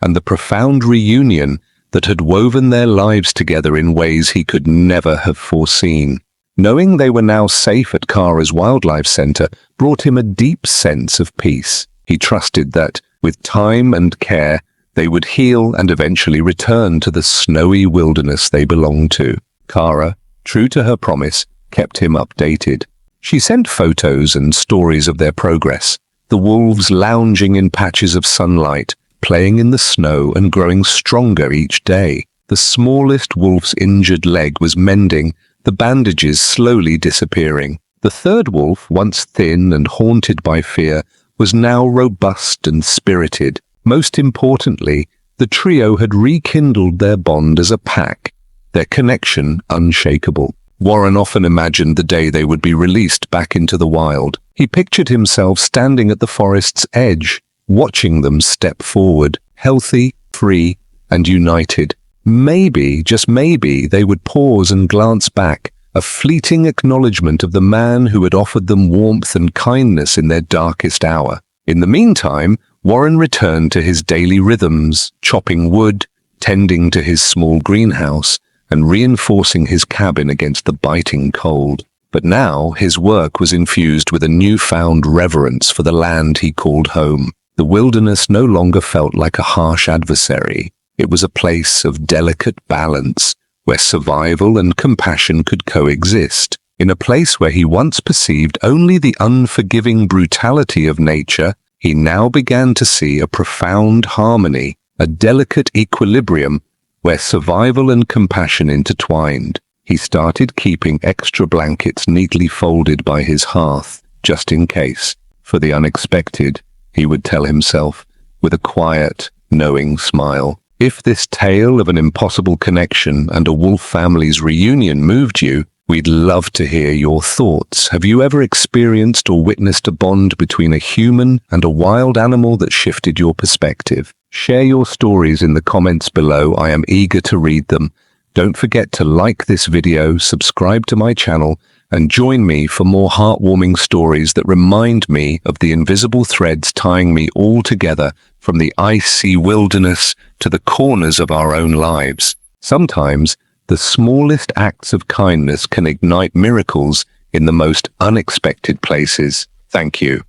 and the profound reunion that had woven their lives together in ways he could never have foreseen. Knowing they were now safe at Kara's wildlife center brought him a deep sense of peace. He trusted that, With time and care, they would heal and eventually return to the snowy wilderness they belonged to. Kara, true to her promise, kept him updated. She sent photos and stories of their progress, the wolves lounging in patches of sunlight, playing in the snow and growing stronger each day. The smallest wolf's injured leg was mending, the bandages slowly disappearing. The third wolf, once thin and haunted by fear, was now robust and spirited. Most importantly, the trio had rekindled their bond as a pack, their connection unshakable. Warren often imagined the day they would be released back into the wild. He pictured himself standing at the forest's edge, watching them step forward, healthy, free, and united. Maybe, just maybe, they would pause and glance back, a fleeting acknowledgement of the man who had offered them warmth and kindness in their darkest hour. In the meantime, Warren returned to his daily rhythms, chopping wood, tending to his small greenhouse, and reinforcing his cabin against the biting cold. But now his work was infused with a newfound reverence for the land he called home. The wilderness no longer felt like a harsh adversary. It was a place of delicate balance, where survival and compassion could coexist. In a place where he once perceived only the unforgiving brutality of nature, he now began to see a profound harmony, a delicate equilibrium where survival and compassion intertwined. He started keeping extra blankets neatly folded by his hearth, just in case. For the unexpected, he would tell himself, with a quiet, knowing smile. If this tale of an impossible connection and a wolf family's reunion moved you, we'd love to hear your thoughts. Have you ever experienced or witnessed a bond between a human and a wild animal that shifted your perspective? Share your stories in the comments below. I am eager to read them. Don't forget to like this video, subscribe to my channel, and join me for more heartwarming stories that remind me of the invisible threads tying me all together, from the icy wilderness to the corners of our own lives. Sometimes, the smallest acts of kindness can ignite miracles in the most unexpected places. Thank you.